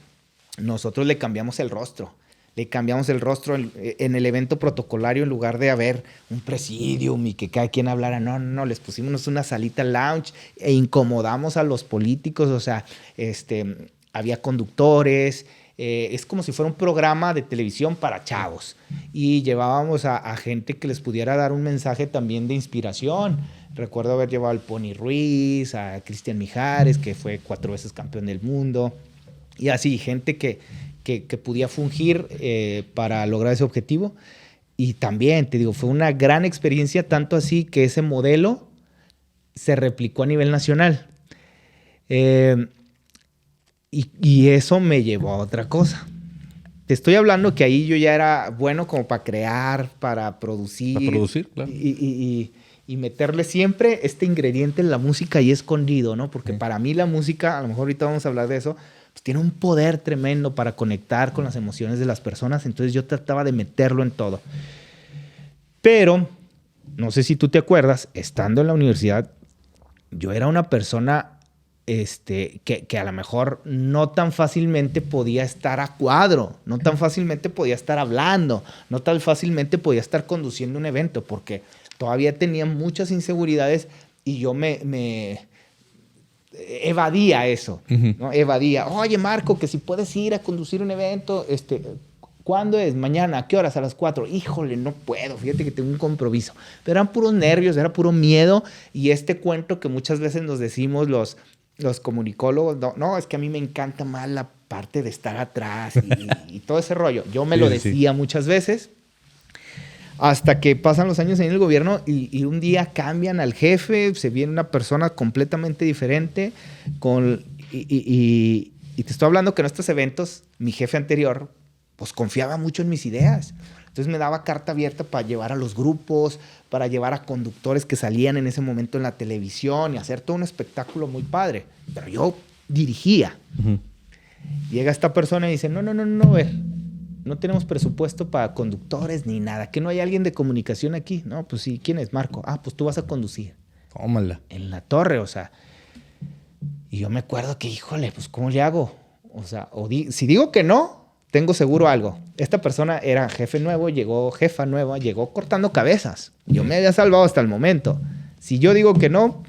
Nosotros le cambiamos el rostro. Le cambiamos el rostro en el evento protocolario, en lugar de haber un presidium y que cada quien hablara. No, les pusimos una salita lounge e incomodamos a los políticos. O sea, había conductores. Es como si fuera un programa de televisión para chavos. Y llevábamos a gente que les pudiera dar un mensaje también de inspiración. Recuerdo haber llevado al Pony Ruiz, a Cristian Mijares, que fue 4 veces campeón del mundo. Y así, gente que podía fungir para lograr ese objetivo. Y también, te digo, fue una gran experiencia, tanto así que ese modelo se replicó a nivel nacional. Y eso me llevó a otra cosa. Te estoy hablando que ahí yo ya era bueno como para crear, para producir. Para producir, claro. Y meterle siempre este ingrediente en la música ahí escondido, ¿no? Porque para mí la música, a lo mejor ahorita vamos a hablar de eso, pues tiene un poder tremendo para conectar con las emociones de las personas. Entonces yo trataba de meterlo en todo. Pero, no sé si tú te acuerdas, estando en la universidad, yo era una persona que a lo mejor no tan fácilmente podía estar a cuadro, no tan fácilmente podía estar hablando, no tan fácilmente podía estar conduciendo un evento, porque todavía tenía muchas inseguridades y yo me evadía eso, ¿no? Evadía. Oye, Marco, que si puedes ir a conducir un evento, ¿cuándo es? Mañana. ¿A qué horas? A las 4. Híjole, no puedo. Fíjate que tengo un compromiso. Pero eran puros nervios, era puro miedo. Y este cuento que muchas veces nos decimos los comunicólogos, no, es que a mí me encanta más la parte de estar atrás y todo ese rollo. Yo me lo decía muchas veces. Hasta que pasan los años en el gobierno y un día cambian al jefe, se viene una persona completamente diferente. Y te estoy hablando que en estos eventos, mi jefe anterior, pues confiaba mucho en mis ideas. Entonces me daba carta abierta para llevar a los grupos, para llevar a conductores que salían en ese momento en la televisión y hacer todo un espectáculo muy padre. Pero yo dirigía. Llega esta persona y dice, no, a ver. No tenemos presupuesto para conductores ni nada. ¿Que no hay alguien de comunicación aquí? No, pues sí. ¿Quién es? Marco. Ah, pues tú vas a conducir. Tómala. En la torre, o sea. Y yo me acuerdo que, híjole, pues ¿cómo le hago? O sea, si digo que no, tengo seguro algo. Esta persona era jefe nuevo, jefa nueva, llegó cortando cabezas. Yo me había salvado hasta el momento. Si yo digo que no,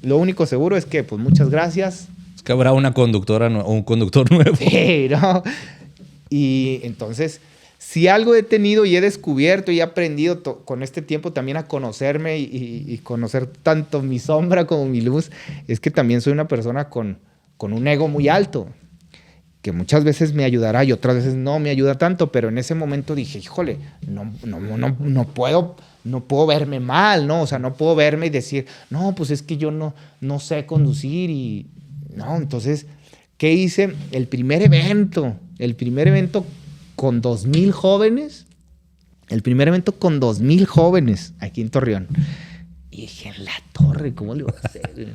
lo único seguro es que, pues muchas gracias. Es que habrá una conductora o un conductor nuevo. Sí, ¿no? Y entonces Si algo he tenido y he descubierto y he aprendido con este tiempo también a conocerme y conocer tanto mi sombra como mi luz, es que también soy una persona con un ego muy alto, que muchas veces me ayudará y otras veces no me ayuda tanto, pero en ese momento dije, híjole, no puedo verme mal, ¿no? O sea, no puedo verme y decir, no, pues es que yo no sé conducir y... No, entonces, ¿qué hice? El primer evento con 2,000 jóvenes, aquí en Torreón. Y dije, en la torre, ¿cómo le voy a hacer?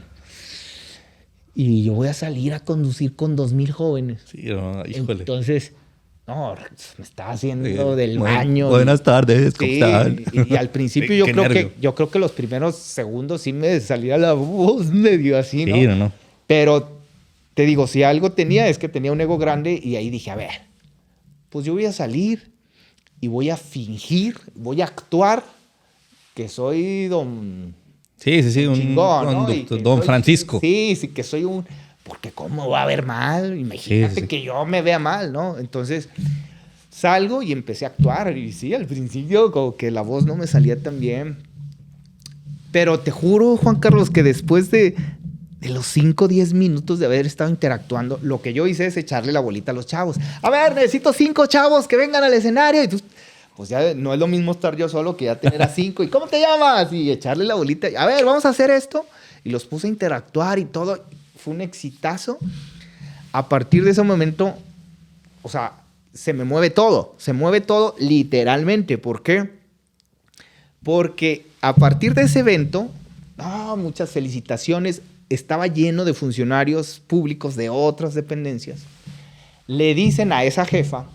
Y yo voy a salir a conducir con 2,000 jóvenes. Sí, no, híjole. Entonces, no, me estaba haciendo del baño. Buenas tardes, ¿cómo están? Y al principio yo creo que los primeros segundos sí me salía la voz medio así, ¿no? Sí, no. Pero te digo, si algo tenía es que tenía un ego grande y ahí dije, a ver, pues yo voy a salir y voy a fingir, voy a actuar que soy don... Sí, un chingón, ¿no? don Francisco. Sí, que soy un... Porque ¿cómo va a ver mal? Imagínate que yo me vea mal, ¿no? Entonces salgo y empecé a actuar. Y sí, al principio como que la voz no me salía tan bien. Pero te juro, Juan Carlos, que después de los 5 o 10 minutos de haber estado interactuando, lo que yo hice es echarle la bolita a los chavos. A ver, necesito 5 chavos que vengan al escenario. Y tú, pues ya no es lo mismo estar yo solo que ya tener a 5. ¿Y cómo te llamas? Y echarle la bolita. A ver, vamos a hacer esto. Y los puse a interactuar y todo. Fue un exitazo. A partir de ese momento, o sea, se mueve todo literalmente. ¿Por qué? Porque a partir de ese evento, muchas felicitaciones, estaba lleno de funcionarios públicos de otras dependencias. Le dicen a esa jefa,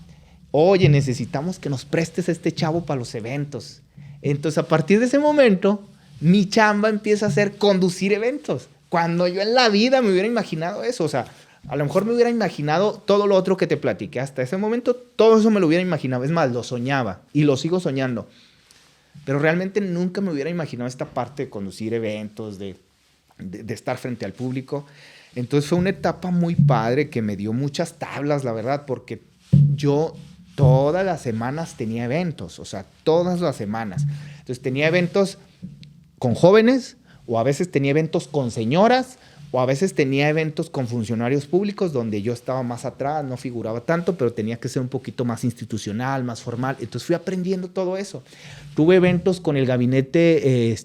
oye, necesitamos que nos prestes a este chavo para los eventos. Entonces, a partir de ese momento, mi chamba empieza a ser conducir eventos. Cuando yo en la vida me hubiera imaginado eso, o sea, a lo mejor me hubiera imaginado todo lo otro que te platiqué hasta ese momento, todo eso me lo hubiera imaginado. Es más, lo soñaba y lo sigo soñando. Pero realmente nunca me hubiera imaginado esta parte de conducir eventos, de estar frente al público. Entonces fue una etapa muy padre que me dio muchas tablas, la verdad, porque yo todas las semanas tenía eventos, o sea, todas las semanas. Entonces tenía eventos con jóvenes, o a veces tenía eventos con señoras, o a veces tenía eventos con funcionarios públicos donde yo estaba más atrás, no figuraba tanto, pero tenía que ser un poquito más institucional, más formal. Entonces fui aprendiendo todo eso. Tuve eventos con el gabinete,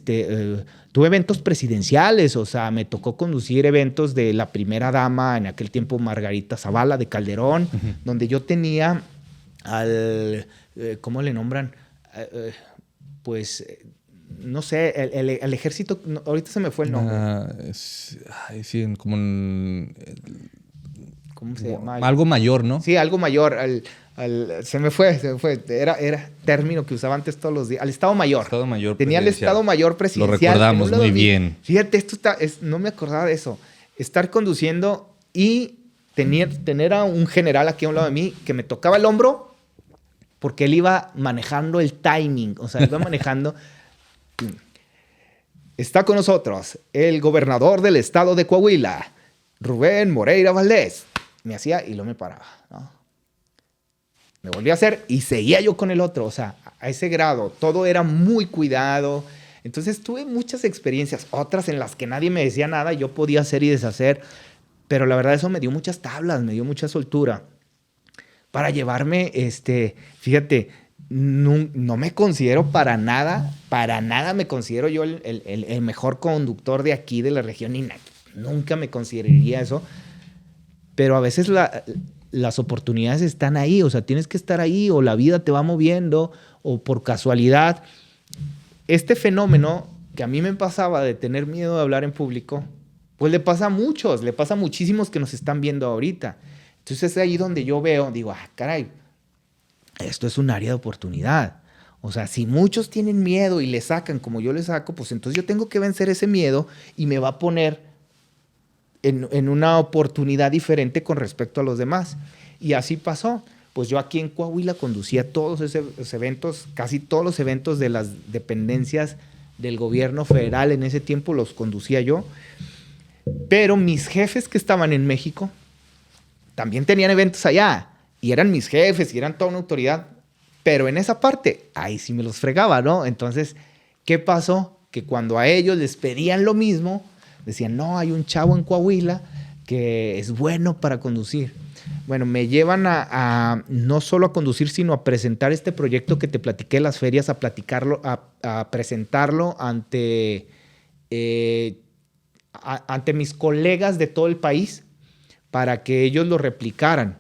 tuve eventos presidenciales, o sea, me tocó conducir eventos de la primera dama, en aquel tiempo Margarita Zavala de Calderón, donde yo tenía al, ¿cómo le nombran? No sé, el ejército, ahorita se me fue el nombre. Sí, como ¿cómo se llama? Algo mayor, ¿no? Sí, algo mayor. Se me fue. Era término que usaba antes todos los días. Al Estado Mayor. Estado Mayor tenía el Estado Mayor presidencial. Lo recordamos muy bien. Fíjate, no me acordaba de eso. Estar conduciendo y tener a un general aquí a un lado de mí que me tocaba el hombro porque él iba manejando el timing. O sea, él iba manejando... Está con nosotros el gobernador del estado de Coahuila, Rubén Moreira Valdés. Me hacía y luego me paraba, ¿no? Me volvía a hacer y seguía yo con el otro. O sea, a ese grado, todo era muy cuidado. Entonces tuve muchas experiencias, otras en las que nadie me decía nada, yo podía hacer y deshacer. Pero la verdad eso me dio muchas tablas, me dio mucha soltura. Para llevarme, fíjate, no me considero para nada me considero yo el mejor conductor de aquí, de la región, y nunca me consideraría eso, pero a veces las oportunidades están ahí, o sea, tienes que estar ahí, o la vida te va moviendo, o por casualidad. Este fenómeno que a mí me pasaba de tener miedo de hablar en público, pues le pasa a muchos, le pasa a muchísimos que nos están viendo ahorita. Entonces es ahí donde yo digo, caray, esto es un área de oportunidad. O sea, si muchos tienen miedo y le sacan como yo le saco, pues entonces yo tengo que vencer ese miedo y me va a poner en una oportunidad diferente con respecto a los demás. Y así pasó. Pues yo aquí en Coahuila conducía todos esos eventos, casi todos los eventos de las dependencias del gobierno federal en ese tiempo los conducía yo. Pero mis jefes que estaban en México también tenían eventos allá. Y eran mis jefes y eran toda una autoridad. Pero en esa parte, ahí sí me los fregaba, ¿no? Entonces, ¿qué pasó? Que cuando a ellos les pedían lo mismo, decían, no, hay un chavo en Coahuila que es bueno para conducir. Bueno, me llevan a no solo a conducir, sino a presentar este proyecto que te platiqué en las ferias, a platicarlo, a presentarlo ante, ante mis colegas de todo el país para que ellos lo replicaran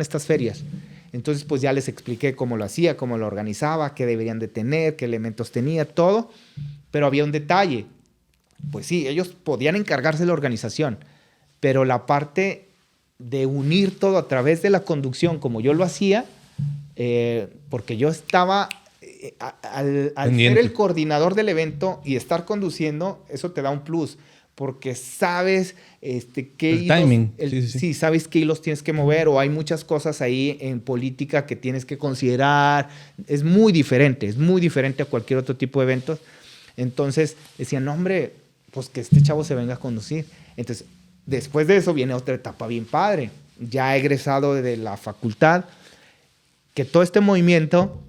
estas ferias. Entonces, pues ya les expliqué cómo lo hacía, cómo lo organizaba, qué deberían de tener, qué elementos tenía, todo. Pero había un detalle. Pues sí, ellos podían encargarse de la organización, pero la parte de unir todo a través de la conducción, como yo lo hacía, porque yo estaba, al ser el coordinador del evento y estar conduciendo, eso te da un plus, porque sabes qué el hilos, timing. Sí, sabes qué hilos tienes que mover, o hay muchas cosas ahí en política que tienes que considerar. Es muy diferente a cualquier otro tipo de eventos. Entonces decían, no, hombre, pues que este chavo se venga a conducir. Entonces, después de eso viene otra etapa bien padre. Ya egresado de la facultad, que todo este movimiento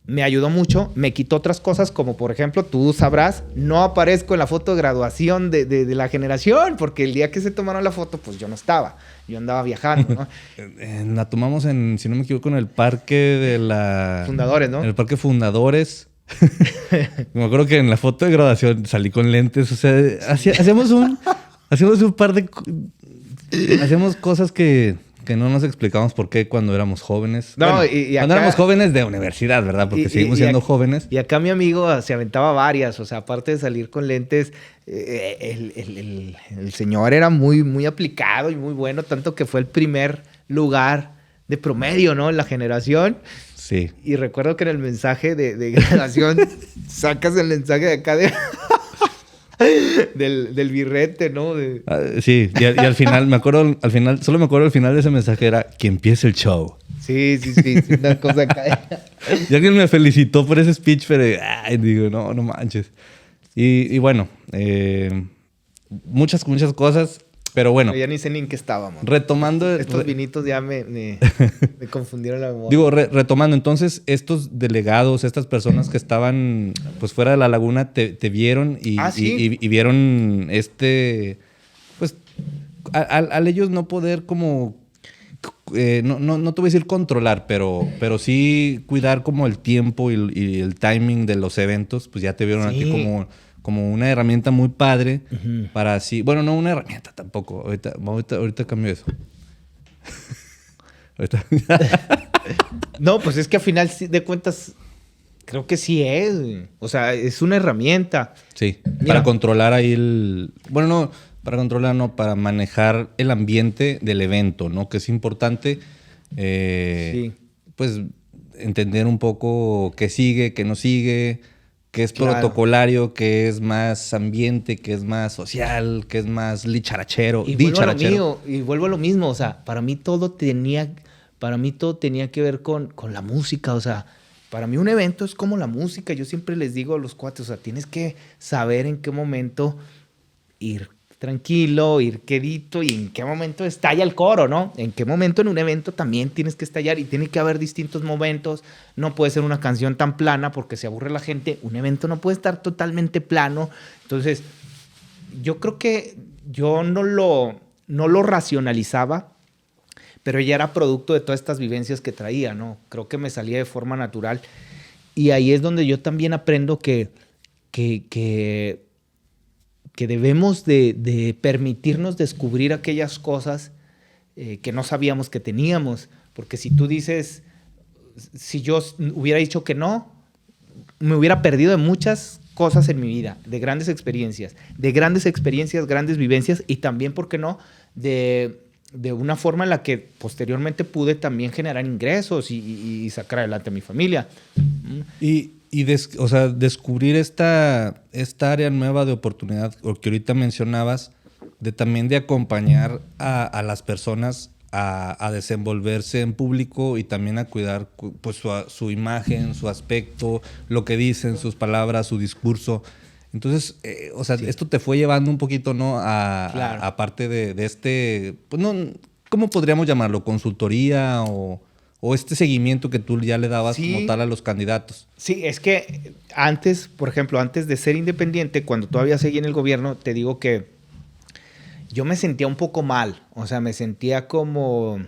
me ayudó mucho, me quitó otras cosas, como por ejemplo, tú sabrás, no aparezco en la foto de graduación de la generación, porque el día que se tomaron la foto, pues yo no estaba, yo andaba viajando, ¿no? La tomamos en, si no me equivoco, en el parque de la... Fundadores, ¿no? En el parque Fundadores. Me acuerdo que en la foto de graduación salí con lentes, o sea, hacíamos un par de... Hacíamos cosas que no nos explicamos por qué cuando éramos jóvenes. No, bueno, y cuando acá, éramos jóvenes de universidad, ¿verdad? Porque seguimos siendo jóvenes. Y acá mi amigo se aventaba varias, o sea, aparte de salir con lentes, el señor era muy, muy aplicado y muy bueno, tanto que fue el primer lugar de promedio, ¿no? En la generación. Sí. Y recuerdo que en el mensaje de graduación sacas el mensaje de acá del birrete, ¿no? Sí, y al final, solo me acuerdo al final de ese mensaje era que empiece el show. Sí, una cosa acá. Y alguien me felicitó por ese speech, pero digo, no manches. Y bueno, muchas cosas, pero bueno. Pero ya ni sé ni en qué estábamos. Retomando... Estos vinitos ya me confundieron la memoria. Digo, retomando, entonces, estos delegados, estas personas que estaban pues fuera de la laguna, te vieron ¿Sí? y vieron pues, al ellos no poder como... no te voy a decir controlar, pero sí cuidar como el tiempo y el timing de los eventos, pues ya te vieron aquí como una herramienta muy padre para así... Bueno, no una herramienta tampoco. Ahorita cambio eso. No, pues es que al final de cuentas creo que sí es. O sea, es una herramienta. Sí, Mira. para controlar ahí Bueno, no, para controlar no, para manejar el ambiente del evento, ¿no? Que es importante, pues, entender un poco qué sigue, qué no sigue, qué es protocolario, qué es más ambiente, qué es más social, qué es más dicharachero. Y vuelvo a lo mismo, o sea, para mí todo tenía que ver con la música, o sea, para mí un evento es como la música. Yo siempre les digo a los cuates, o sea, tienes que saber en qué momento ir tranquilo, ir quedito y en qué momento estalla el coro, ¿no? En qué momento en un evento también tienes que estallar y tiene que haber distintos momentos. No puede ser una canción tan plana porque se aburre la gente. Un evento no puede estar totalmente plano. Entonces, yo creo que yo no lo racionalizaba, pero ya era producto de todas estas vivencias que traía, ¿no? Creo que me salía de forma natural. Y ahí es donde yo también aprendo que debemos de permitirnos descubrir aquellas cosas que no sabíamos que teníamos. Porque si tú dices, si yo hubiera dicho que no, me hubiera perdido de muchas cosas en mi vida, de grandes experiencias, grandes vivencias y también, ¿por qué no?, de una forma en la que posteriormente pude también generar ingresos y sacar adelante a mi familia. O sea, descubrir esta área nueva de oportunidad, o que ahorita mencionabas, también de acompañar a las personas a desenvolverse en público y también a cuidar pues, su imagen, su aspecto, lo que dicen, sus palabras, su discurso. Entonces, o sea, esto te fue llevando un poquito, ¿no? Claro. A parte de este, pues no, ¿cómo podríamos llamarlo? ¿Consultoría o o este seguimiento que tú ya le dabas Sí. como tal a los candidatos. Sí, es que antes, por ejemplo, antes de ser independiente, cuando todavía seguía en el gobierno, te digo que yo me sentía un poco mal. O sea, me sentía como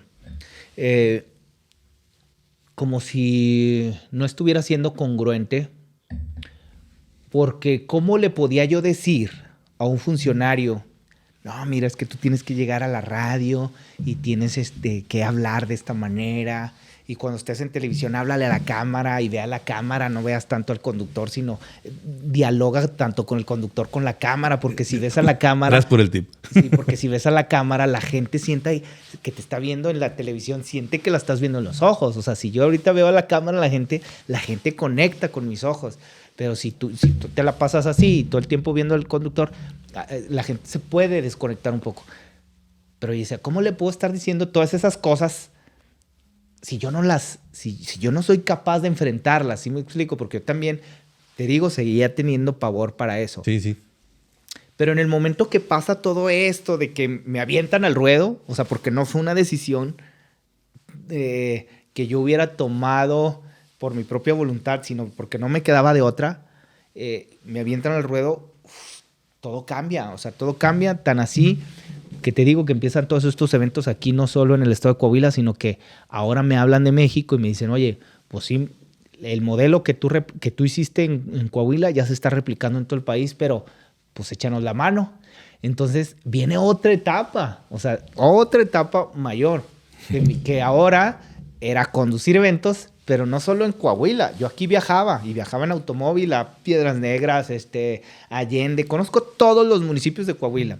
si no estuviera siendo congruente. Porque ¿cómo le podía yo decir a un funcionario, no, mira, es que tú tienes que llegar a la radio y tienes que hablar de esta manera? Y cuando estés en televisión, háblale a la cámara y ve a la cámara, no veas tanto al conductor, sino dialoga tanto con el conductor con la cámara, porque si ves a la cámara... Gracias por el tip. Sí, porque si ves a la cámara, la gente siente que te está viendo en la televisión, siente que la estás viendo en los ojos. O sea, si yo ahorita veo a la cámara, la gente conecta con mis ojos. Pero si tú te la pasas así, todo el tiempo viendo al conductor, la gente se puede desconectar un poco. Pero yo decía, ¿cómo le puedo estar diciendo todas esas cosas si yo no soy capaz de enfrentarlas? ¿Sí me explico? Porque yo también, te digo, seguía teniendo pavor para eso. Sí, sí. Pero en el momento que pasa todo esto de que me avientan al ruedo, o sea, porque no fue una decisión que yo hubiera tomado por mi propia voluntad, sino porque no me quedaba de otra, me avientan al ruedo, todo cambia. O sea, todo cambia tan así que te digo que empiezan todos estos eventos aquí, no solo en el estado de Coahuila, sino que ahora me hablan de México y me dicen, oye, pues sí, el modelo que tú hiciste en Coahuila ya se está replicando en todo el país, pero pues échanos la mano. Entonces viene otra etapa, o sea, otra etapa mayor, que ahora era conducir eventos, pero no solo en Coahuila. Yo aquí viajaba en automóvil a Piedras Negras, Allende. Conozco todos los municipios de Coahuila.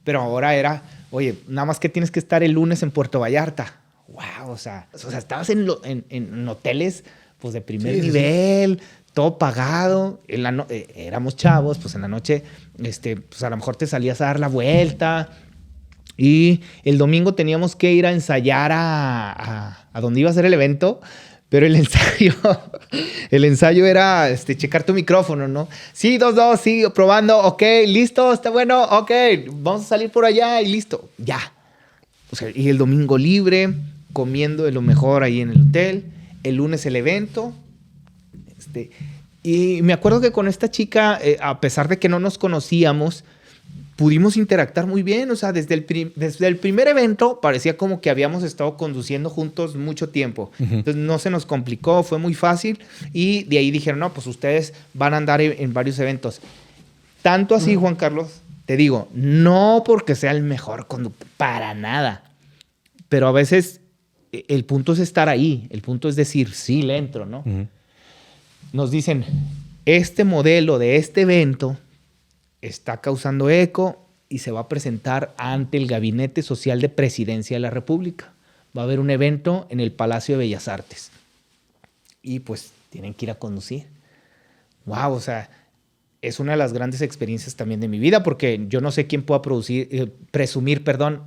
Pero ahora era, oye, nada más que tienes que estar el lunes en Puerto Vallarta. Wow, o sea estabas en hoteles pues de primer nivel, todo pagado. Éramos chavos, pues en la noche, pues a lo mejor te salías a dar la vuelta. Y el domingo teníamos que ir a ensayar a donde iba a ser el evento, pero el ensayo era checar tu micrófono, ¿no? Sí, 2, sí, probando, ok, listo, está bueno, ok, vamos a salir por allá y listo, ya. O sea, y el domingo libre, comiendo de lo mejor ahí en el hotel, el lunes el evento. Y me acuerdo que con esta chica, a pesar de que no nos conocíamos, pudimos interactuar muy bien. O sea, desde el primer evento parecía como que habíamos estado conduciendo juntos mucho tiempo. Uh-huh. Entonces no se nos complicó, fue muy fácil. Y de ahí dijeron, no, pues ustedes van a andar en varios eventos. Tanto así, Juan Carlos, te digo, no porque sea el mejor conductor, para nada. Pero a veces el punto es estar ahí. El punto es decir, sí, le entro, ¿no? Uh-huh. Nos dicen, este modelo de este evento está causando eco y se va a presentar ante el Gabinete Social de Presidencia de la República. Va a haber un evento en el Palacio de Bellas Artes. Y pues tienen que ir a conducir. Wow, o sea, es una de las grandes experiencias también de mi vida, porque yo no sé quién pueda presumir,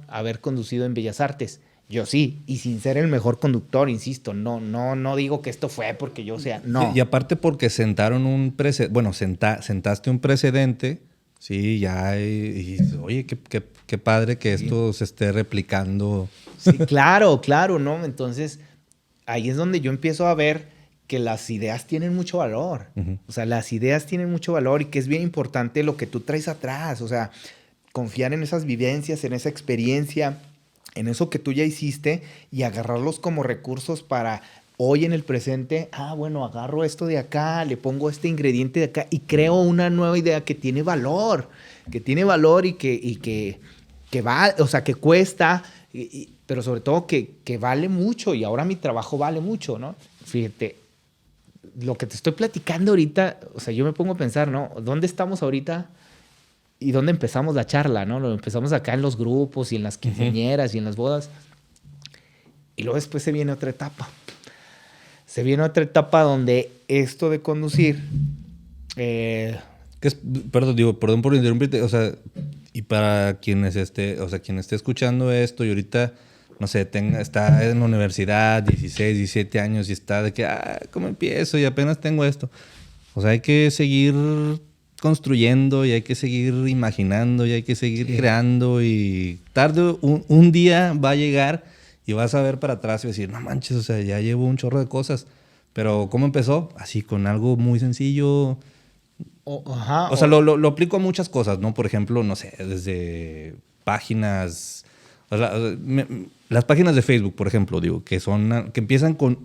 haber conducido en Bellas Artes. Yo sí, y sin ser el mejor conductor, insisto, no digo que esto fue porque yo sea, no. Y aparte porque sentaron un precedente, bueno, sentaste un precedente. Sí, ya, y oye, qué padre que esto se esté replicando. Sí, claro, ¿no? Entonces, ahí es donde yo empiezo a ver que las ideas tienen mucho valor. Uh-huh. O sea, las ideas tienen mucho valor y que es bien importante lo que tú traes atrás. O sea, confiar en esas vivencias, en esa experiencia, en eso que tú ya hiciste y agarrarlos como recursos para... Hoy en el presente, bueno, agarro esto de acá, le pongo este ingrediente de acá y creo una nueva idea que tiene valor y que va, o sea, que cuesta, pero sobre todo que vale mucho, y ahora mi trabajo vale mucho, ¿no? Fíjate, lo que te estoy platicando ahorita, o sea, yo me pongo a pensar, ¿no? ¿Dónde estamos ahorita y dónde empezamos la charla, ¿no? Lo empezamos acá en los grupos y en las quinceañeras y en las bodas, y luego después se viene otra etapa. Se viene otra etapa donde esto de conducir... Perdón por interrumpirte. O sea, y para quienes quien esté escuchando esto y ahorita, no sé, está en la universidad, 16, 17 años y está de que, ¿cómo empiezo? Y apenas tengo esto. O sea, hay que seguir construyendo y hay que seguir imaginando y hay que seguir creando, y tarde un día va a llegar y vas a ver para atrás y decir, no manches, o sea, ya llevo un chorro de cosas. Pero ¿cómo empezó? Así, con algo muy sencillo. O sea, lo aplico a muchas cosas, ¿no? Por ejemplo, no sé, desde páginas... O sea, las páginas de Facebook, por ejemplo, digo, que empiezan con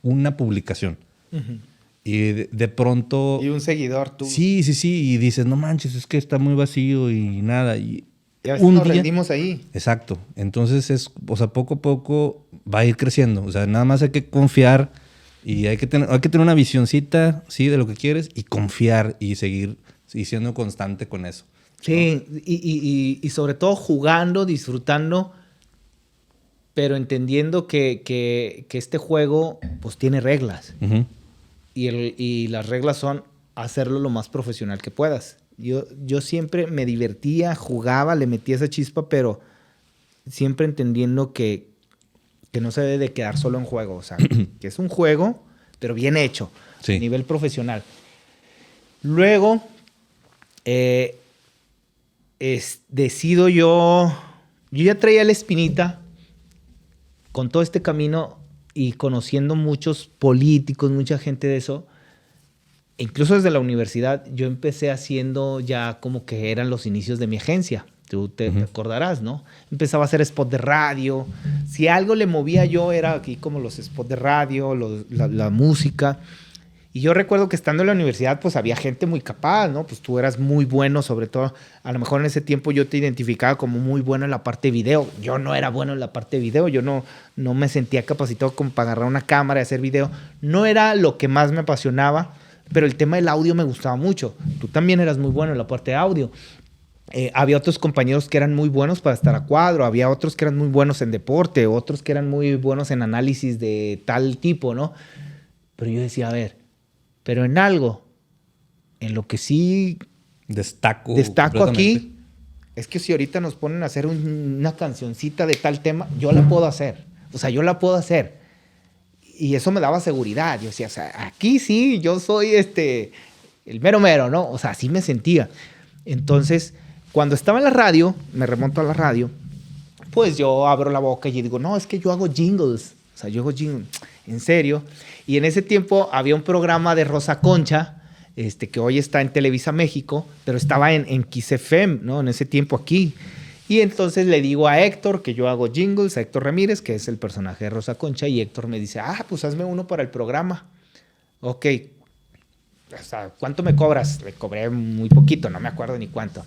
una publicación. Uh-huh. Y de pronto... Y un seguidor, tú. Sí. Y dices, no manches, es que está muy vacío y nada. Y a veces nos rendimos ahí. Exacto. Entonces, poco a poco va a ir creciendo. O sea, nada más hay que confiar y hay que tener una visioncita, sí, de lo que quieres y confiar y seguir y siendo constante con eso. Sí, ¿no? y sobre todo jugando, disfrutando, pero entendiendo que este juego pues tiene reglas. Uh-huh. Y las reglas son hacerlo lo más profesional que puedas. Yo siempre me divertía, jugaba, le metía esa chispa, pero siempre entendiendo que no se debe de quedar solo en juego. O sea, que es un juego, pero bien hecho, sí, a nivel profesional. Luego, decido yo ya traía la espinita con todo este camino y conociendo muchos políticos, mucha gente de eso. Incluso desde la universidad yo empecé haciendo ya como que eran los inicios de mi agencia. Tú te acordarás, ¿no? Empezaba a hacer spot de radio. Si algo le movía yo era aquí como los spots de radio, la música. Y yo recuerdo que estando en la universidad, pues había gente muy capaz, ¿no? Pues tú eras muy bueno, sobre todo, a lo mejor en ese tiempo yo te identificaba como muy bueno en la parte de video. Yo no era bueno en la parte de video, yo no me sentía capacitado como para agarrar una cámara y hacer video. No era lo que más me apasionaba, pero el tema del audio me gustaba mucho. Tú también eras muy bueno en la parte de audio. Había otros compañeros que eran muy buenos para estar a cuadro, había otros que eran muy buenos en deporte, otros que eran muy buenos en análisis de tal tipo, ¿no? Pero yo decía, a ver, pero en algo, en lo que sí destaco aquí, es que si ahorita nos ponen a hacer una cancioncita de tal tema, yo la puedo hacer. O sea, yo la puedo hacer. Y eso me daba seguridad. Yo decía, o sea, aquí sí, yo soy el mero mero, ¿no? O sea, así me sentía. Entonces, cuando estaba en la radio, me remonto a la radio, pues yo abro la boca y digo, no, es que yo hago jingles. O sea, yo hago jingles. En serio. Y en ese tiempo había un programa de Rosa Concha, que hoy está en Televisa México, pero estaba en Kiss FM, ¿no? En ese tiempo aquí. Y entonces le digo a Héctor que yo hago jingles, a Héctor Ramírez, que es el personaje de Rosa Concha, y Héctor me dice, pues hazme uno para el programa. Ok. O sea, ¿cuánto me cobras? Le cobré muy poquito, no me acuerdo ni cuánto.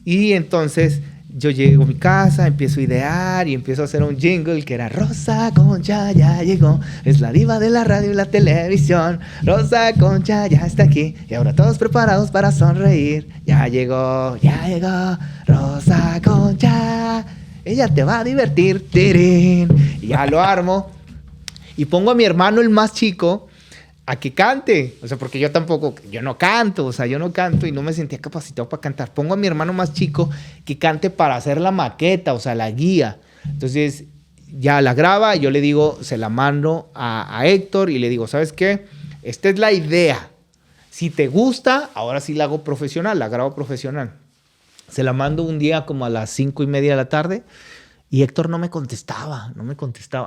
Y entonces yo llego a mi casa, empiezo a idear y empiezo a hacer un jingle que era Rosa Concha ya llegó, es la diva de la radio y la televisión. Rosa Concha ya está aquí y ahora todos preparados para sonreír. Ya llegó Rosa Concha, ella te va a divertir. ¡Tirín! Y ya lo armo y pongo a mi hermano, el más chico, a que cante. O sea, porque yo no canto. O sea, yo no canto y no me sentía capacitado para cantar. Pongo a mi hermano más chico que cante para hacer la maqueta, o sea, la guía. Entonces, ya la graba y yo le digo, se la mando a Héctor y le digo, ¿sabes qué? Esta es la idea. Si te gusta, ahora sí la hago profesional, la grabo profesional. Se la mando un día como a las 5:30 de la tarde. Y Héctor no me contestaba.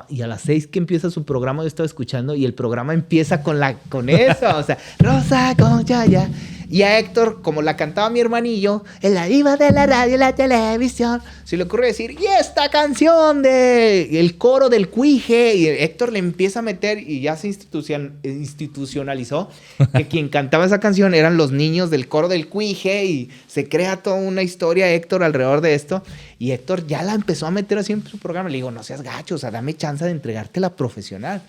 Y a las 6 que empieza su programa, yo estaba escuchando y el programa empieza con eso. O sea, Rosa Concha ya. Y a Héctor, como la cantaba mi hermanillo, en la diva de la radio y la televisión, se le ocurre decir, y esta canción de el coro del Cuije. Y Héctor le empieza a meter y ya se institucionalizó que quien cantaba esa canción eran los niños del coro del Cuije y se crea toda una historia, Héctor, alrededor de esto. Y Héctor ya la empezó a meter así en su programa. Le digo, no seas gacho, o sea, dame chance de entregártela profesional.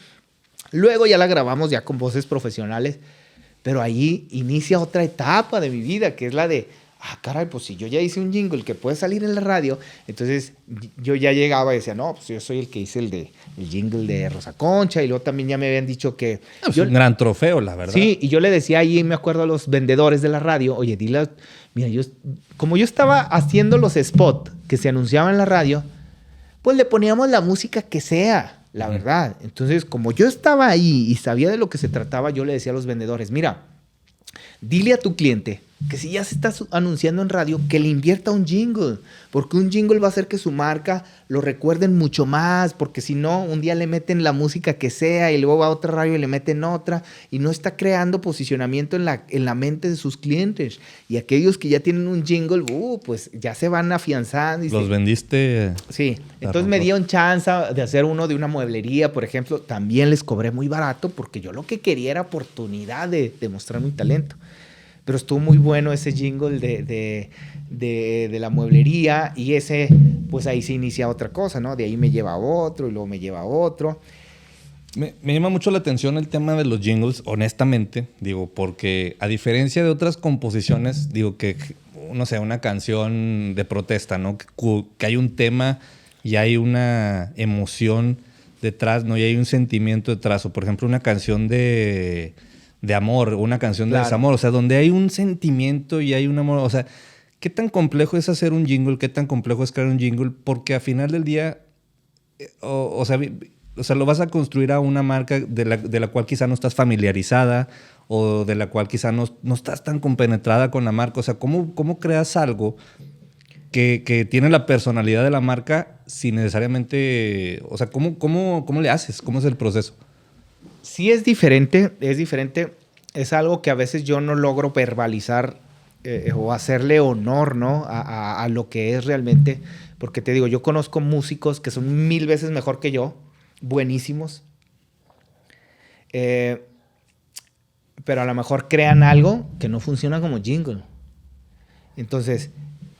Luego ya la grabamos ya con voces profesionales. Pero ahí inicia otra etapa de mi vida, que es la de, caray, pues si yo ya hice un jingle que puede salir en la radio, entonces yo ya llegaba y decía, no, pues yo soy el que hice el jingle de Rosa Concha, y luego también ya me habían dicho que... Es un gran trofeo, la verdad. Sí, y yo le decía ahí, me acuerdo a los vendedores de la radio, oye, dile, mira, como yo estaba haciendo los spots que se anunciaban en la radio, pues le poníamos la música que sea. La verdad. Entonces, como yo estaba ahí y sabía de lo que se trataba, yo le decía a los vendedores, mira, dile a tu cliente que si ya se está anunciando en radio, que le invierta un jingle, porque un jingle va a hacer que su marca lo recuerden mucho más, porque si no, un día le meten la música que sea y luego va a otra radio y le meten otra, y no está creando posicionamiento en la mente de sus clientes. Y aquellos que ya tienen un jingle, pues ya se van afianzando. Los vendiste. Sí, entonces me dieron chance de hacer uno de una mueblería, por ejemplo. También les cobré muy barato porque yo lo que quería era oportunidad de mostrar mi talento. Pero estuvo muy bueno ese jingle de la mueblería y ese, pues ahí se inicia otra cosa, ¿no? De ahí me lleva a otro y luego me lleva a otro. Me llama mucho la atención el tema de los jingles, honestamente, digo, porque a diferencia de otras composiciones, digo que, no sé, una canción de protesta, ¿no? Que hay un tema y hay una emoción detrás, ¿no? Y hay un sentimiento detrás. O, por ejemplo, una canción de amor, una canción de desamor, o sea, donde hay un sentimiento y hay un amor, o sea, ¿qué tan complejo es hacer un jingle? ¿Qué tan complejo es crear un jingle? Porque al final del día, o sea, lo vas a construir a una marca de la cual quizá no estás familiarizada o de la cual quizá no estás tan compenetrada con la marca. O sea, ¿cómo creas algo que tiene la personalidad de la marca sin necesariamente... O sea, ¿cómo le haces? ¿Cómo es el proceso? Sí, es diferente. Es algo que a veces yo no logro verbalizar o hacerle honor, ¿no? a lo que es realmente. Porque te digo, yo conozco músicos que son 1000 veces mejor que yo, buenísimos. Pero a lo mejor crean algo que no funciona como jingle. Entonces,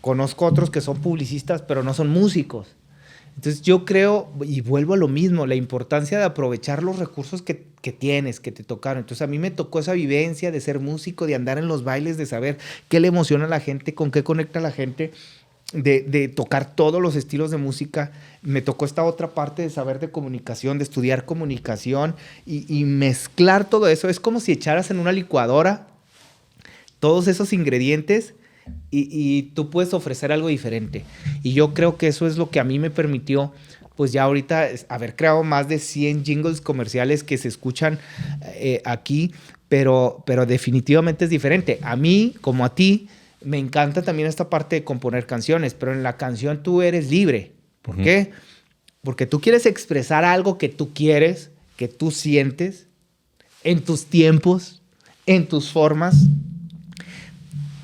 conozco otros que son publicistas, pero no son músicos. Entonces yo creo, y vuelvo a lo mismo, la importancia de aprovechar los recursos que tienes, que te tocaron. Entonces a mí me tocó esa vivencia de ser músico, de andar en los bailes, de saber qué le emociona a la gente, con qué conecta a la gente, de tocar todos los estilos de música. Me tocó esta otra parte de saber de comunicación, de estudiar comunicación y mezclar todo eso. Es como si echaras en una licuadora todos esos ingredientes y tú puedes ofrecer algo diferente. Y yo creo que eso es lo que a mí me permitió, pues ya ahorita, haber creado más de 100 jingles comerciales que se escuchan aquí, pero definitivamente es diferente. A mí, como a ti, me encanta también esta parte de componer canciones, pero en la canción tú eres libre. ¿Por qué? Porque tú quieres expresar algo que tú quieres, que tú sientes, en tus tiempos, en tus formas.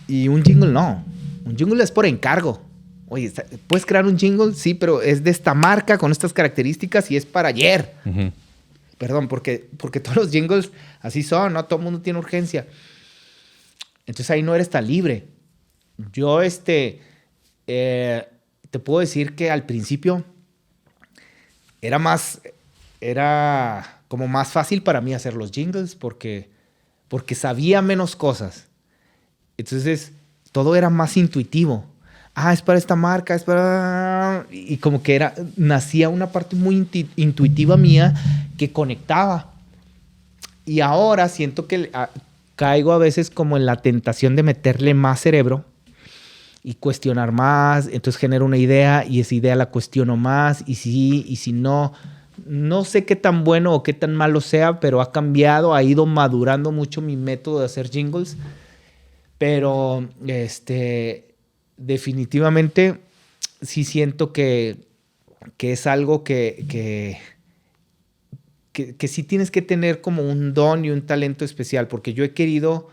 Y un jingle no. Un jingle es por encargo. Oye, ¿puedes crear un jingle? Sí, pero es de esta marca, con estas características y es para ayer. Perdón, porque todos los jingles así son, ¿no? Todo el mundo tiene urgencia. Entonces ahí no eres tan libre. Yo te puedo decir que al principio era como más fácil para mí hacer los jingles porque sabía menos cosas. Entonces, todo era más intuitivo. Es para esta marca, es para... Y como que nacía una parte muy intuitiva mía que conectaba. Y ahora siento que caigo a veces como en la tentación de meterle más cerebro y cuestionar más. Entonces genero una idea y esa idea la cuestiono más. Y sí, y si no... No sé qué tan bueno o qué tan malo sea, pero ha cambiado, ha ido madurando mucho mi método de hacer jingles. Pero definitivamente sí siento que es algo que sí tienes que tener como un don y un talento especial, porque yo he querido,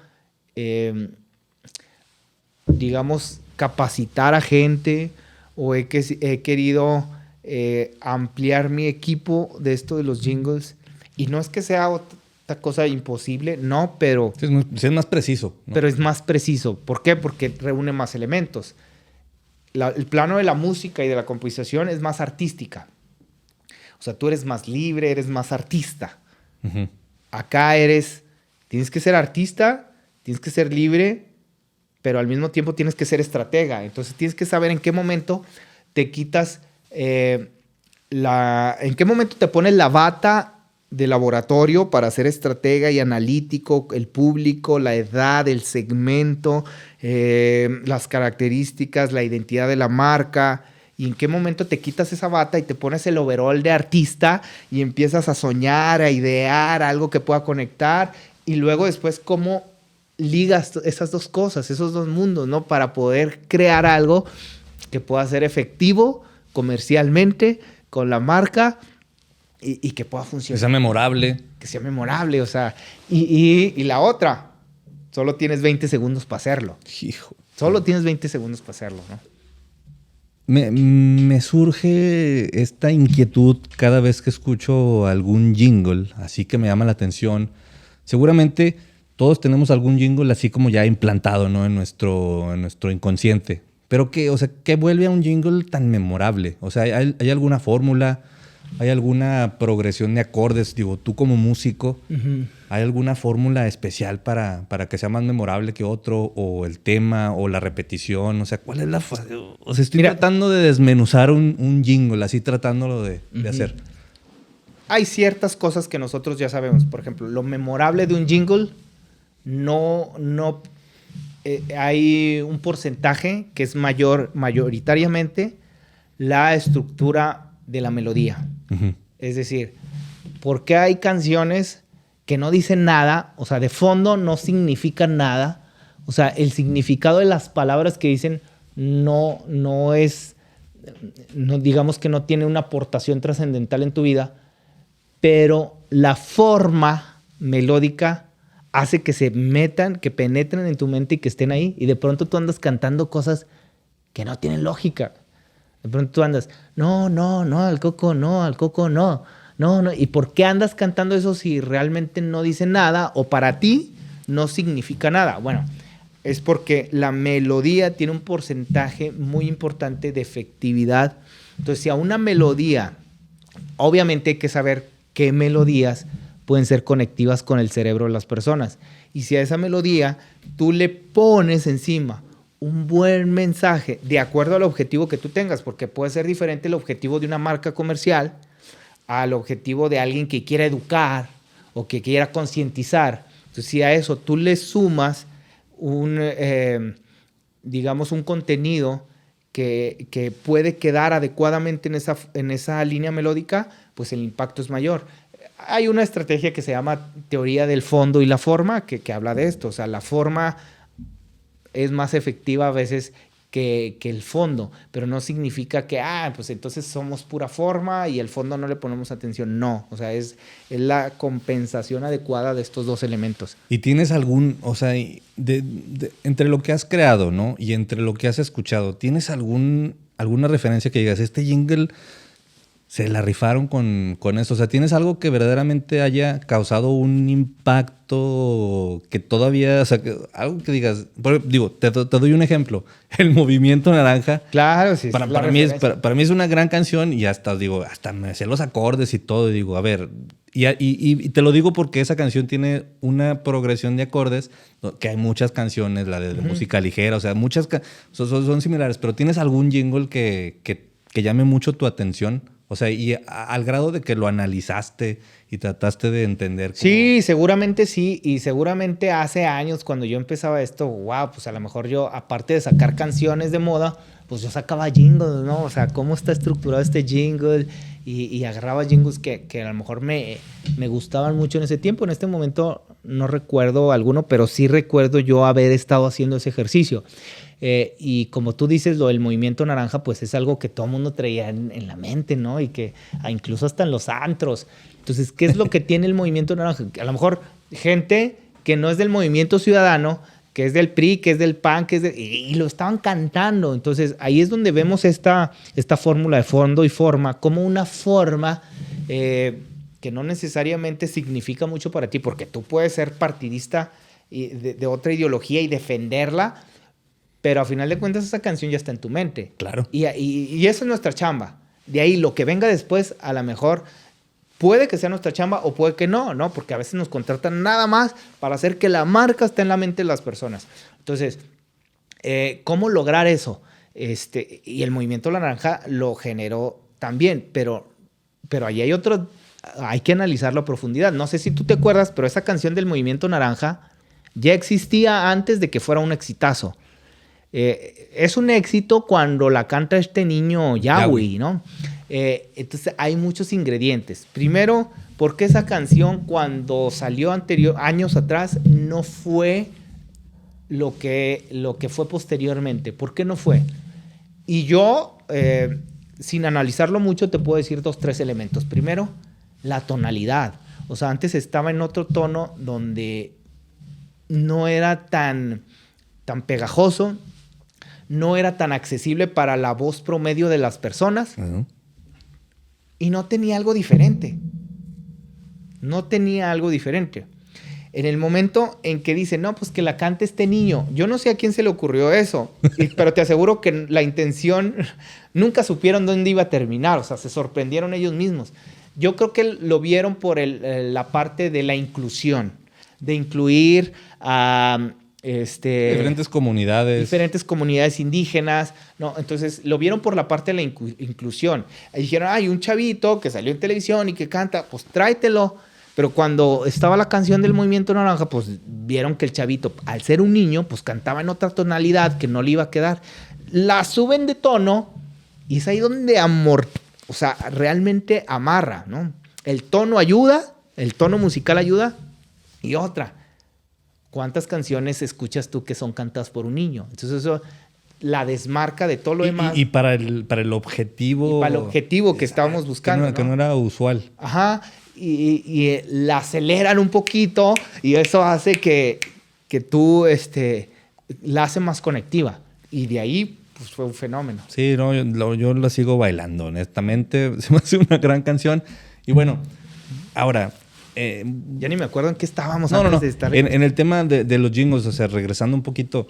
digamos, capacitar a gente o he querido ampliar mi equipo de esto de los jingles. Y no es que sea cosa imposible, no, pero... Es más preciso, ¿no? Pero es más preciso. ¿Por qué? Porque reúne más elementos. El plano de la música y de la composición es más artística. O sea, tú eres más libre, eres más artista. Acá tienes que ser artista, tienes que ser libre, pero al mismo tiempo tienes que ser estratega. Entonces tienes que saber en qué momento te quitas en qué momento te pones la bata de laboratorio para ser estratega y analítico, el público, la edad, el segmento, las características, la identidad de la marca, y en qué momento te quitas esa bata y te pones el overall de artista y empiezas a soñar, a idear algo que pueda conectar, y luego después cómo ligas esas dos cosas, esos dos mundos, ¿no? Para poder crear algo que pueda ser efectivo comercialmente con la marca y que pueda funcionar. Que sea memorable. Que sea memorable, o sea. Y la otra, solo tienes 20 segundos para hacerlo. Hijo. Solo tienes 20 segundos para hacerlo, ¿no? Me surge esta inquietud cada vez que escucho algún jingle, así que me llama la atención. Seguramente todos tenemos algún jingle así como ya implantado, ¿no? en nuestro inconsciente. Pero ¿qué vuelve a un jingle tan memorable? O sea, ¿hay alguna fórmula? ¿Hay alguna progresión de acordes? Digo, tú como músico, ¿hay alguna fórmula especial para que sea más memorable que otro? ¿O el tema? ¿O la repetición? O sea, ¿cuál es la...? O sea, estoy tratando de desmenuzar un jingle, así tratándolo de hacer. Hay ciertas cosas que nosotros ya sabemos. Por ejemplo, lo memorable de un jingle hay un porcentaje que es mayoritariamente la estructura de la melodía. Uh-huh. Es decir, ¿por qué hay canciones que no dicen nada? O sea, de fondo no significan nada. O sea, el significado de las palabras que dicen no digamos que no tiene una aportación trascendental en tu vida, pero la forma melódica hace que se metan, que penetren en tu mente y que estén ahí. Y de pronto tú andas cantando cosas que no tienen lógica. De pronto tú andas, no, al coco no. ¿Y por qué andas cantando eso si realmente no dice nada o para ti no significa nada? Bueno, es porque la melodía tiene un porcentaje muy importante de efectividad. Entonces, si a una melodía, obviamente hay que saber qué melodías pueden ser conectivas con el cerebro de las personas. Y si a esa melodía tú le pones encima un buen mensaje de acuerdo al objetivo que tú tengas, porque puede ser diferente el objetivo de una marca comercial al objetivo de alguien que quiera educar o que quiera concientizar. Entonces, si a eso tú le sumas un contenido que puede quedar adecuadamente en esa línea melódica, pues el impacto es mayor. Hay una estrategia que se llama teoría del fondo y la forma que habla de esto. O sea, la forma es más efectiva a veces que el fondo, pero no significa que, pues entonces somos pura forma y el fondo no le ponemos atención. No, o sea, es la compensación adecuada de estos dos elementos. ¿Y tienes entre lo que has creado, ¿no? Y entre lo que has escuchado, ¿tienes alguna referencia que digas, este jingle se la rifaron con eso? O sea, ¿tienes algo que verdaderamente haya causado un impacto que todavía, o sea, algo que digas, te doy un ejemplo, el Movimiento Naranja. Claro, sí. Para mí es una gran canción y hasta me sé los acordes y todo, y digo, a ver, y te lo digo porque esa canción tiene una progresión de acordes, que hay muchas canciones, la de música ligera, o sea, muchas son similares, pero ¿tienes algún jingle que llame mucho tu atención? O sea, y al grado de que lo analizaste y trataste de entender. Sí, seguramente sí. Y seguramente hace años cuando yo empezaba esto, pues a lo mejor yo, aparte de sacar canciones de moda, pues yo sacaba jingles, ¿no? O sea, cómo está estructurado este jingle y agarraba jingles que a lo mejor me gustaban mucho en ese tiempo. En este momento no recuerdo alguno, pero sí recuerdo yo haber estado haciendo ese ejercicio. Y como tú dices, lo del Movimiento Naranja, pues es algo que todo el mundo traía en la mente, ¿no? Y que incluso hasta en los antros. Entonces, ¿qué es lo que tiene el Movimiento Naranja? A lo mejor gente que no es del Movimiento Ciudadano, que es del PRI, que es del PAN, y lo estaban cantando. Entonces, ahí es donde vemos esta fórmula de fondo y forma, como una forma que no necesariamente significa mucho para ti, porque tú puedes ser partidista de otra ideología y defenderla, pero a final de cuentas esa canción ya está en tu mente. Claro. Y esa es nuestra chamba. De ahí lo que venga después, a lo mejor puede que sea nuestra chamba o puede que no, ¿no? Porque a veces nos contratan nada más para hacer que la marca esté en la mente de las personas. Entonces, ¿cómo lograr eso? Y el Movimiento Naranja lo generó también, pero ahí hay que analizarlo a profundidad. No sé si tú te acuerdas, pero esa canción del Movimiento Naranja ya existía antes de que fuera un exitazo. Es un éxito cuando la canta este niño Yahweh, ¿no? Entonces hay muchos ingredientes. Primero, porque esa canción cuando salió años atrás no fue lo que fue posteriormente. ¿Por qué no fue? Y yo, sin analizarlo mucho, te puedo decir 2, 3 elementos. Primero, la tonalidad. O sea, antes estaba en otro tono donde no era tan pegajoso, no era tan accesible para la voz promedio de las personas. Uh-huh. Y no tenía algo diferente. No tenía algo diferente. En el momento en que dice, no, pues que la cante este niño. Yo no sé a quién se le ocurrió eso, pero te aseguro que la intención, nunca supieron dónde iba a terminar. O sea, se sorprendieron ellos mismos. Yo creo que lo vieron por la parte de la inclusión, de incluir a diferentes comunidades indígenas, ¿no? Entonces lo vieron por la parte de la inclusión. Y dijeron, hay un chavito que salió en televisión y que canta, pues tráetelo. Pero cuando estaba la canción del Movimiento Naranja, pues vieron que el chavito, al ser un niño, pues cantaba en otra tonalidad que no le iba a quedar. La suben de tono y es ahí donde o sea, realmente amarra, ¿no? El tono ayuda, el tono musical ayuda. Y otra, ¿cuántas canciones escuchas tú que son cantadas por un niño? Entonces eso la desmarca de todo lo demás. Y para el objetivo... Y para el objetivo que estábamos buscando. Que no era usual. Ajá. Y la aceleran un poquito y eso hace que tú la hace más conectiva. Y de ahí pues, fue un fenómeno. Sí, no, yo la sigo bailando, honestamente. Se me hace una gran canción. Y bueno, ahora... ya ni me acuerdo en qué estábamos antes de estar... En el tema de los jingles, o sea, regresando un poquito,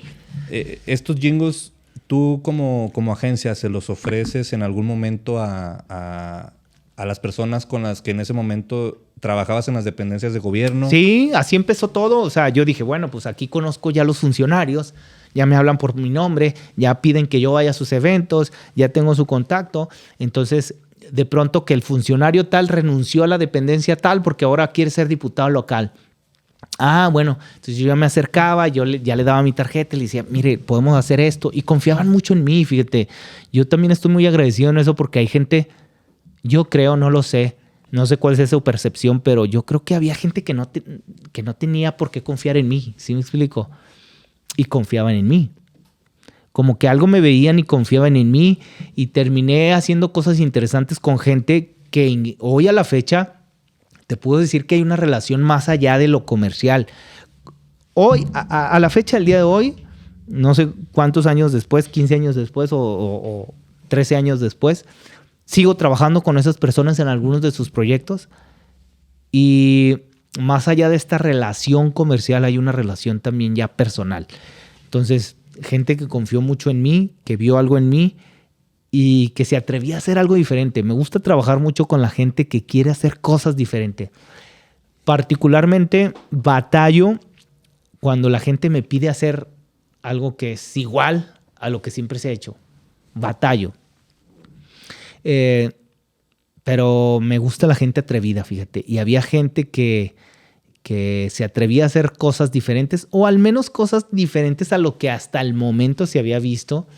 estos jingles, tú como agencia, ¿se los ofreces en algún momento a las personas con las que en ese momento trabajabas en las dependencias de gobierno? Sí, así empezó todo. O sea, yo dije, bueno, pues aquí conozco ya los funcionarios, ya me hablan por mi nombre, ya piden que yo vaya a sus eventos, ya tengo su contacto. Entonces, de pronto que el funcionario tal renunció a la dependencia tal porque ahora quiere ser diputado local. Ah, bueno, entonces yo ya me acercaba, ya le daba mi tarjeta y le decía, mire, podemos hacer esto. Y confiaban mucho en mí, fíjate. Yo también estoy muy agradecido en eso porque hay gente... Yo creo, no lo sé, no sé cuál es su percepción, pero yo creo que había gente que no tenía por qué confiar en mí, ¿sí me explico? Y confiaban en mí. Como que algo me veían y confiaban en mí y terminé haciendo cosas interesantes con gente que hoy a la fecha te puedo decir que hay una relación más allá de lo comercial. Hoy, a la fecha, el día de hoy, no sé cuántos años después, 15 años después o 13 años después, sigo trabajando con esas personas en algunos de sus proyectos y más allá de esta relación comercial hay una relación también ya personal. Entonces, gente que confió mucho en mí, que vio algo en mí y que se atrevía a hacer algo diferente. Me gusta trabajar mucho con la gente que quiere hacer cosas diferentes. Particularmente batallo cuando la gente me pide hacer algo que es igual a lo que siempre se ha hecho. Batallo. Pero me gusta la gente atrevida, fíjate. Y había gente que se atrevía a hacer cosas diferentes o al menos cosas diferentes a lo que hasta el momento se había visto.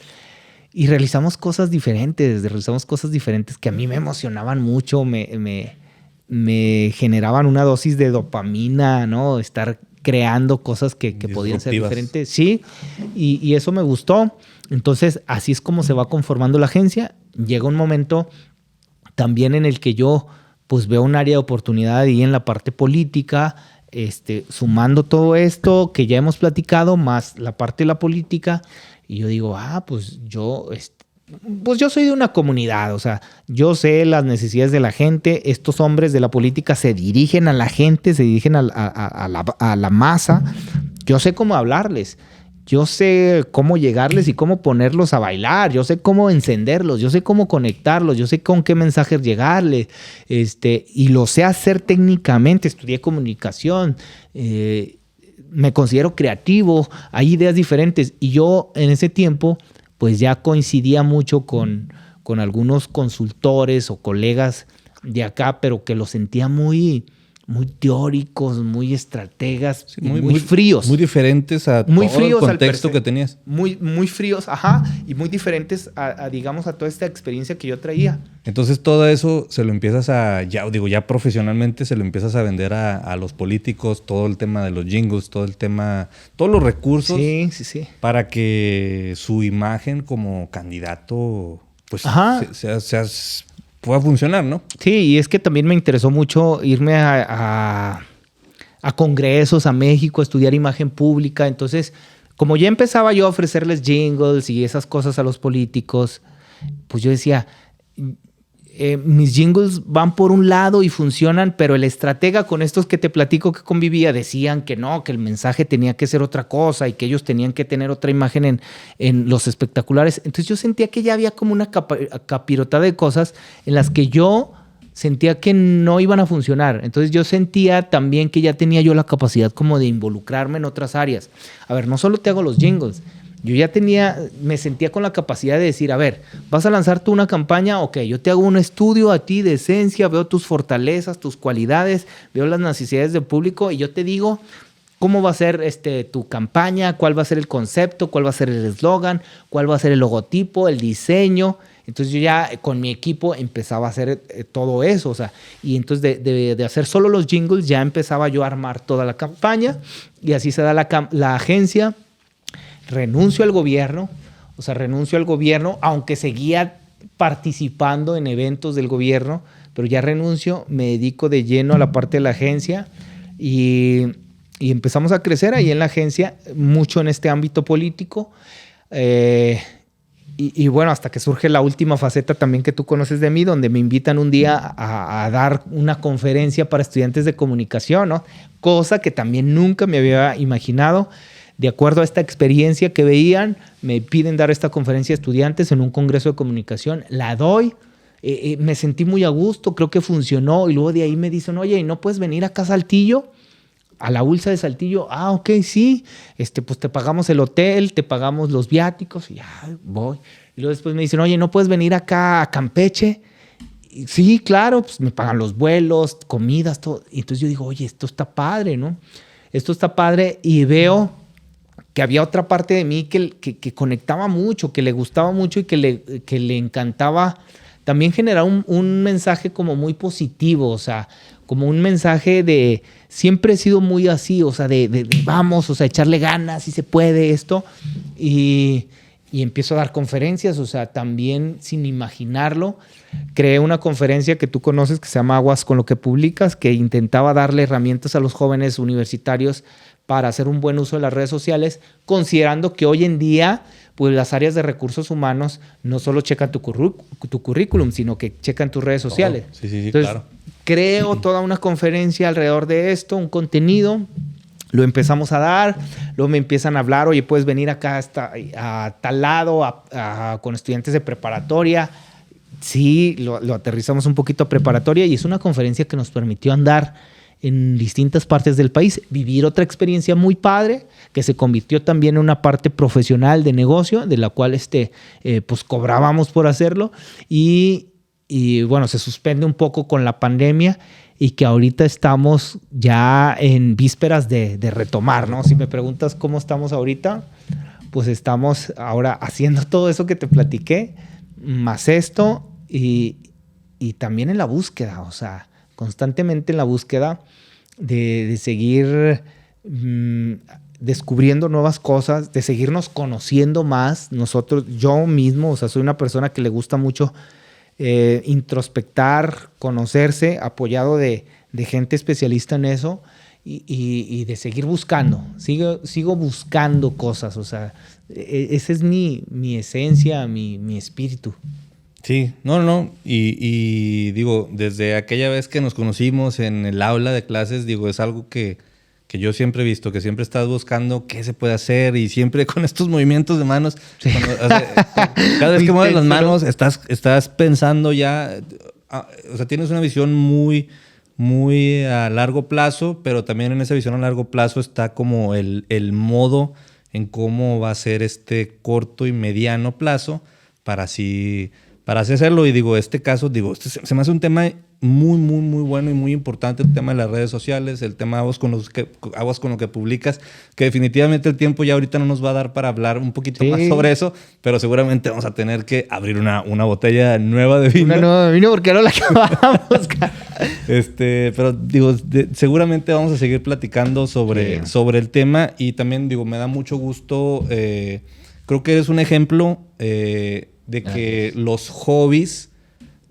Y realizamos cosas diferentes que a mí me emocionaban mucho, me generaban una dosis de dopamina, ¿no? Estar creando cosas que podían ser diferentes. Sí, y eso me gustó. Entonces, así es como se va conformando la agencia. Llega un momento también en el que yo pues veo un área de oportunidad ahí en la parte política, sumando todo esto que ya hemos platicado, más la parte de la política, y yo digo, pues yo soy de una comunidad, o sea, yo sé las necesidades de la gente, estos hombres de la política se dirigen a la gente, se dirigen a la masa, yo sé cómo hablarles. Yo sé cómo llegarles y cómo ponerlos a bailar. Yo sé cómo encenderlos. Yo sé cómo conectarlos. Yo sé con qué mensajes llegarles. Y lo sé hacer técnicamente. Estudié comunicación. Me considero creativo. Hay ideas diferentes. Y yo en ese tiempo pues ya coincidía mucho con algunos consultores o colegas de acá, pero que lo sentía muy muy teóricos, muy estrategas, Sí, muy fríos. Muy diferentes a Muy todo fríos el al contexto perse- que tenías. muy fríos, y muy diferentes digamos, a toda esta experiencia que yo traía. Entonces todo eso se lo empiezas ya profesionalmente se lo empiezas a vender a los políticos, todo el tema de los jingles, todos los recursos Sí. para que su imagen como candidato pues Ajá. pueda funcionar, ¿no? Sí, y es que también me interesó mucho irme a congresos, a México, a estudiar imagen pública. Entonces, como ya empezaba yo a ofrecerles jingles y esas cosas a los políticos, pues yo decía, mis jingles van por un lado y funcionan, pero el estratega con estos que te platico que convivía decían que no, que el mensaje tenía que ser otra cosa y que ellos tenían que tener otra imagen en los espectaculares. Entonces yo sentía que ya había como una capirotada de cosas en las que yo sentía que no iban a funcionar. Entonces yo sentía también que ya tenía yo la capacidad como de involucrarme en otras áreas. A ver, no solo te hago los jingles. Yo ya me sentía con la capacidad de decir, a ver, vas a lanzar tú una campaña, ok, yo te hago un estudio a ti de esencia, veo tus fortalezas, tus cualidades, veo las necesidades del público y yo te digo cómo va a ser tu campaña, cuál va a ser el concepto, cuál va a ser el eslogan, cuál va a ser el logotipo, el diseño. Entonces yo ya con mi equipo empezaba a hacer todo eso, o sea, y entonces de hacer solo los jingles ya empezaba yo a armar toda la campaña y así se da la agencia. Renuncio al gobierno, aunque seguía participando en eventos del gobierno, pero ya renuncio, me dedico de lleno a la parte de la agencia y empezamos a crecer ahí en la agencia, mucho en este ámbito político. Y bueno, hasta que surge la última faceta también que tú conoces de mí, donde me invitan un día a dar una conferencia para estudiantes de comunicación, ¿no? Cosa que también nunca me había imaginado. De acuerdo a esta experiencia que veían, me piden dar esta conferencia a estudiantes en un congreso de comunicación. La doy, me sentí muy a gusto, creo que funcionó. Y luego de ahí me dicen, oye, ¿y no puedes venir acá a Saltillo? A la ULSA de Saltillo. Ah, ok, sí. Pues te pagamos el hotel, te pagamos los viáticos. Y ya, voy. Y luego después me dicen, oye, ¿no puedes venir acá a Campeche? Y, sí, claro, pues me pagan los vuelos, comidas, todo. Y entonces yo digo, oye, esto está padre, ¿no? Esto está padre y veo que había otra parte de mí que conectaba mucho, que le gustaba mucho y que le encantaba también generar un mensaje como muy positivo, o sea, como un mensaje de siempre he sido muy así, o sea, de vamos, o sea, echarle ganas, si se puede esto. Y empiezo a dar conferencias, o sea, también sin imaginarlo, creé una conferencia que tú conoces que se llama Aguas con lo que publicas, que intentaba darle herramientas a los jóvenes universitarios para hacer un buen uso de las redes sociales, considerando que hoy en día pues las áreas de recursos humanos no solo checan tu currículum, sino que checan tus redes sociales. Sí, entonces, claro. Creo toda una conferencia alrededor de esto, un contenido, lo empezamos a dar, luego me empiezan a hablar, oye, puedes venir acá a tal lado con estudiantes de preparatoria. Sí, lo aterrizamos un poquito a preparatoria y es una conferencia que nos permitió andar en distintas partes del país, vivir otra experiencia muy padre, que se convirtió también en una parte profesional de negocio, de la cual pues cobrábamos por hacerlo, y bueno, se suspende un poco con la pandemia, y que ahorita estamos ya en vísperas de retomar, ¿no? Si me preguntas cómo estamos ahorita, pues estamos ahora haciendo todo eso que te platiqué, más esto, y también en la búsqueda, o sea, constantemente en la búsqueda de seguir descubriendo nuevas cosas, de seguirnos conociendo más. Nosotros, yo mismo, o sea, soy una persona que le gusta mucho introspectar, conocerse, apoyado de gente especialista en eso y de seguir buscando. Sigo buscando cosas, o sea, esa es mi esencia, mi espíritu. Sí, no. Y digo, desde aquella vez que nos conocimos en el aula de clases, digo, es algo que yo siempre he visto, que siempre estás buscando qué se puede hacer y siempre con estos movimientos de manos. Sí. Cada vez que mueves las manos, estás pensando ya, o sea, tienes una visión muy, muy a largo plazo, pero también en esa visión a largo plazo está como el modo en cómo va a ser este corto y mediano plazo para así para así hacerlo. Y digo, este caso, digo, se me hace un tema muy, muy, muy bueno y muy importante, el tema de las redes sociales, el tema aguas con lo que publicas, que definitivamente el tiempo ya ahorita no nos va a dar para hablar un poquito más sobre eso, pero seguramente vamos a tener que abrir una botella nueva de vino. Una nueva de vino porque no la acabamos. Pero digo, seguramente vamos a seguir platicando sobre el tema, y también digo, me da mucho gusto, creo que eres un ejemplo de que los hobbies,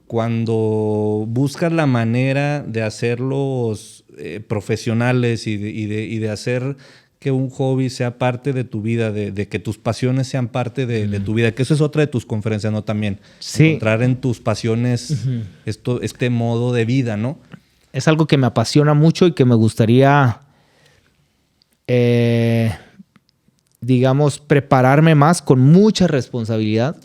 cuando buscas la manera de hacerlos profesionales y de hacer que un hobby sea parte de tu vida, de que tus pasiones sean parte de tu vida, que eso es otra de tus conferencias, ¿no? También. Sí. Encontrar en tus pasiones este modo de vida, ¿no? Es algo que me apasiona mucho y que me gustaría, digamos, prepararme más con mucha responsabilidad,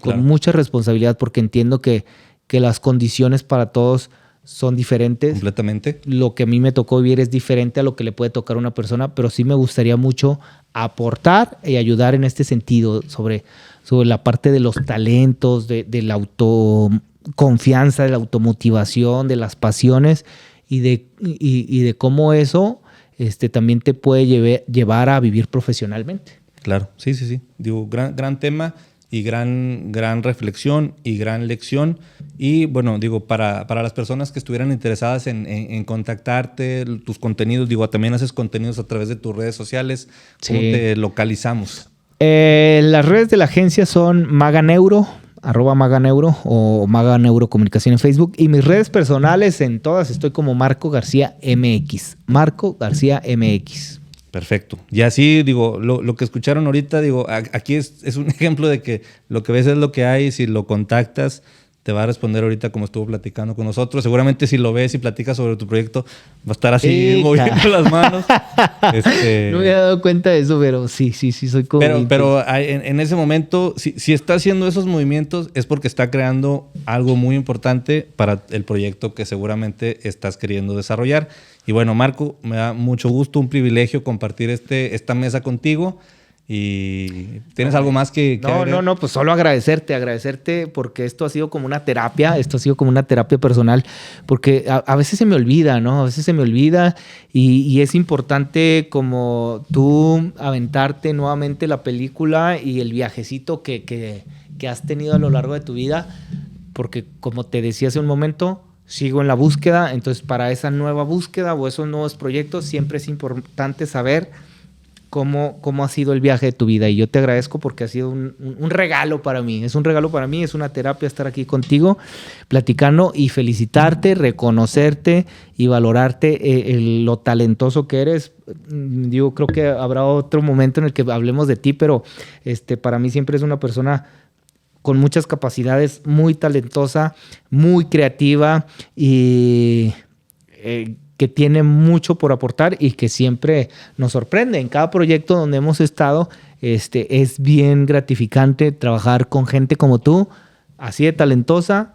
porque entiendo que las condiciones para todos son diferentes. Completamente. Lo que a mí me tocó vivir es diferente a lo que le puede tocar a una persona, pero sí me gustaría mucho aportar y ayudar en este sentido sobre la parte de los talentos, de la autoconfianza, de la automotivación, de las pasiones y de cómo eso también te puede llevar a vivir profesionalmente. Claro, sí. Digo, gran tema y gran reflexión y gran lección. Y bueno, digo, para las personas que estuvieran interesadas en contactarte, tus contenidos, digo, también haces contenidos a través de tus redes sociales. ¿Cómo te localizamos? Las redes de la agencia son Maganeuro, @Maganeuro o Maganeuro Comunicación en Facebook. Y mis redes personales, en todas estoy como Marco García MX. Marco García MX. Perfecto. Y así, digo, lo que escucharon ahorita, digo, aquí es un ejemplo de que lo que ves es lo que hay. Si lo contactas, te va a responder ahorita como estuvo platicando con nosotros. Seguramente si lo ves y platicas sobre tu proyecto, va a estar así moviendo las manos. No me había dado cuenta de eso, pero sí, soy como... Pero en ese momento, si está haciendo esos movimientos, es porque está creando algo muy importante para el proyecto que seguramente estás queriendo desarrollar. Y bueno, Marco, me da mucho gusto, un privilegio compartir esta mesa contigo. ¿Y tienes algo más que agregar? No, pues solo agradecerte porque esto ha sido como una terapia, personal, porque a veces se me olvida, ¿no? A veces se me olvida y es importante como tú aventarte nuevamente la película y el viajecito que has tenido a lo largo de tu vida, porque como te decía hace un momento, sigo en la búsqueda. Entonces para esa nueva búsqueda o esos nuevos proyectos siempre es importante saber cómo ha sido el viaje de tu vida. Y yo te agradezco porque ha sido un regalo para mí. Es un regalo para mí, es una terapia estar aquí contigo, platicando y felicitarte, reconocerte y valorarte lo talentoso que eres. Yo creo que habrá otro momento en el que hablemos de ti, pero para mí siempre es una persona con muchas capacidades, muy talentosa, muy creativa y que tiene mucho por aportar y que siempre nos sorprende. En cada proyecto donde hemos estado, es bien gratificante trabajar con gente como tú, así de talentosa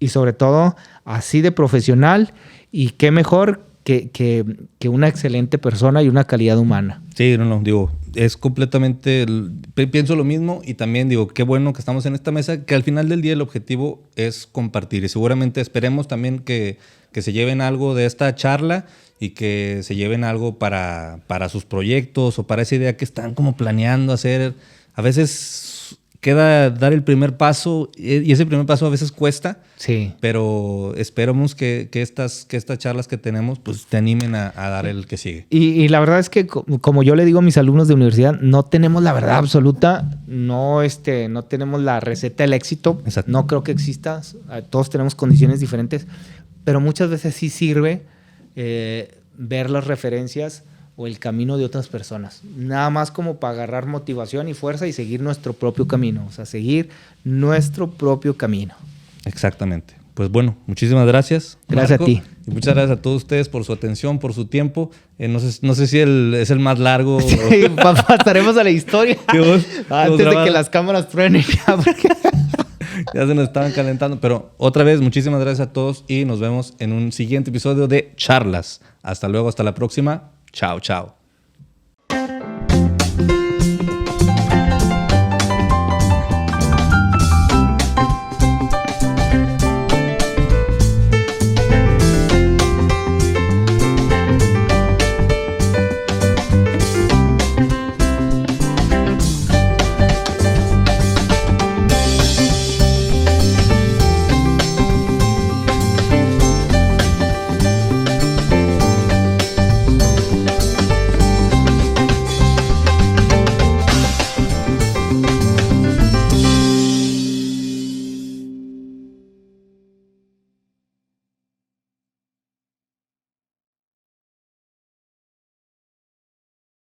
y sobre todo así de profesional, y qué mejor que una excelente persona y una calidad humana. Sí, digo, es completamente, pienso lo mismo, y también digo, qué bueno que estamos en esta mesa, que al final del día el objetivo es compartir, y seguramente esperemos también que se lleven algo de esta charla y que se lleven algo para sus proyectos o para esa idea que están como planeando hacer. A veces queda dar el primer paso y ese primer paso a veces cuesta. Sí. Pero esperamos que estas charlas que tenemos pues te animen a dar el que sigue. Y la verdad es que, como yo le digo a mis alumnos de universidad, no tenemos la verdad absoluta, no tenemos la receta del éxito. Exacto. No creo que exista. Todos tenemos condiciones diferentes, pero muchas veces sí sirve ver las referencias o el camino de otras personas. Nada más como para agarrar motivación y fuerza y seguir nuestro propio camino. O sea, seguir nuestro propio camino. Exactamente. Pues bueno, muchísimas gracias. Gracias, Marco, a ti. Y muchas gracias a todos ustedes por su atención, por su tiempo. No sé si es el más largo. Sí, pasaremos a la historia. Antes de que las cámaras truenen ya. Porque... ya se nos estaban calentando. Pero otra vez, muchísimas gracias a todos y nos vemos en un siguiente episodio de Charlas. Hasta luego, hasta la próxima. Chao, chao.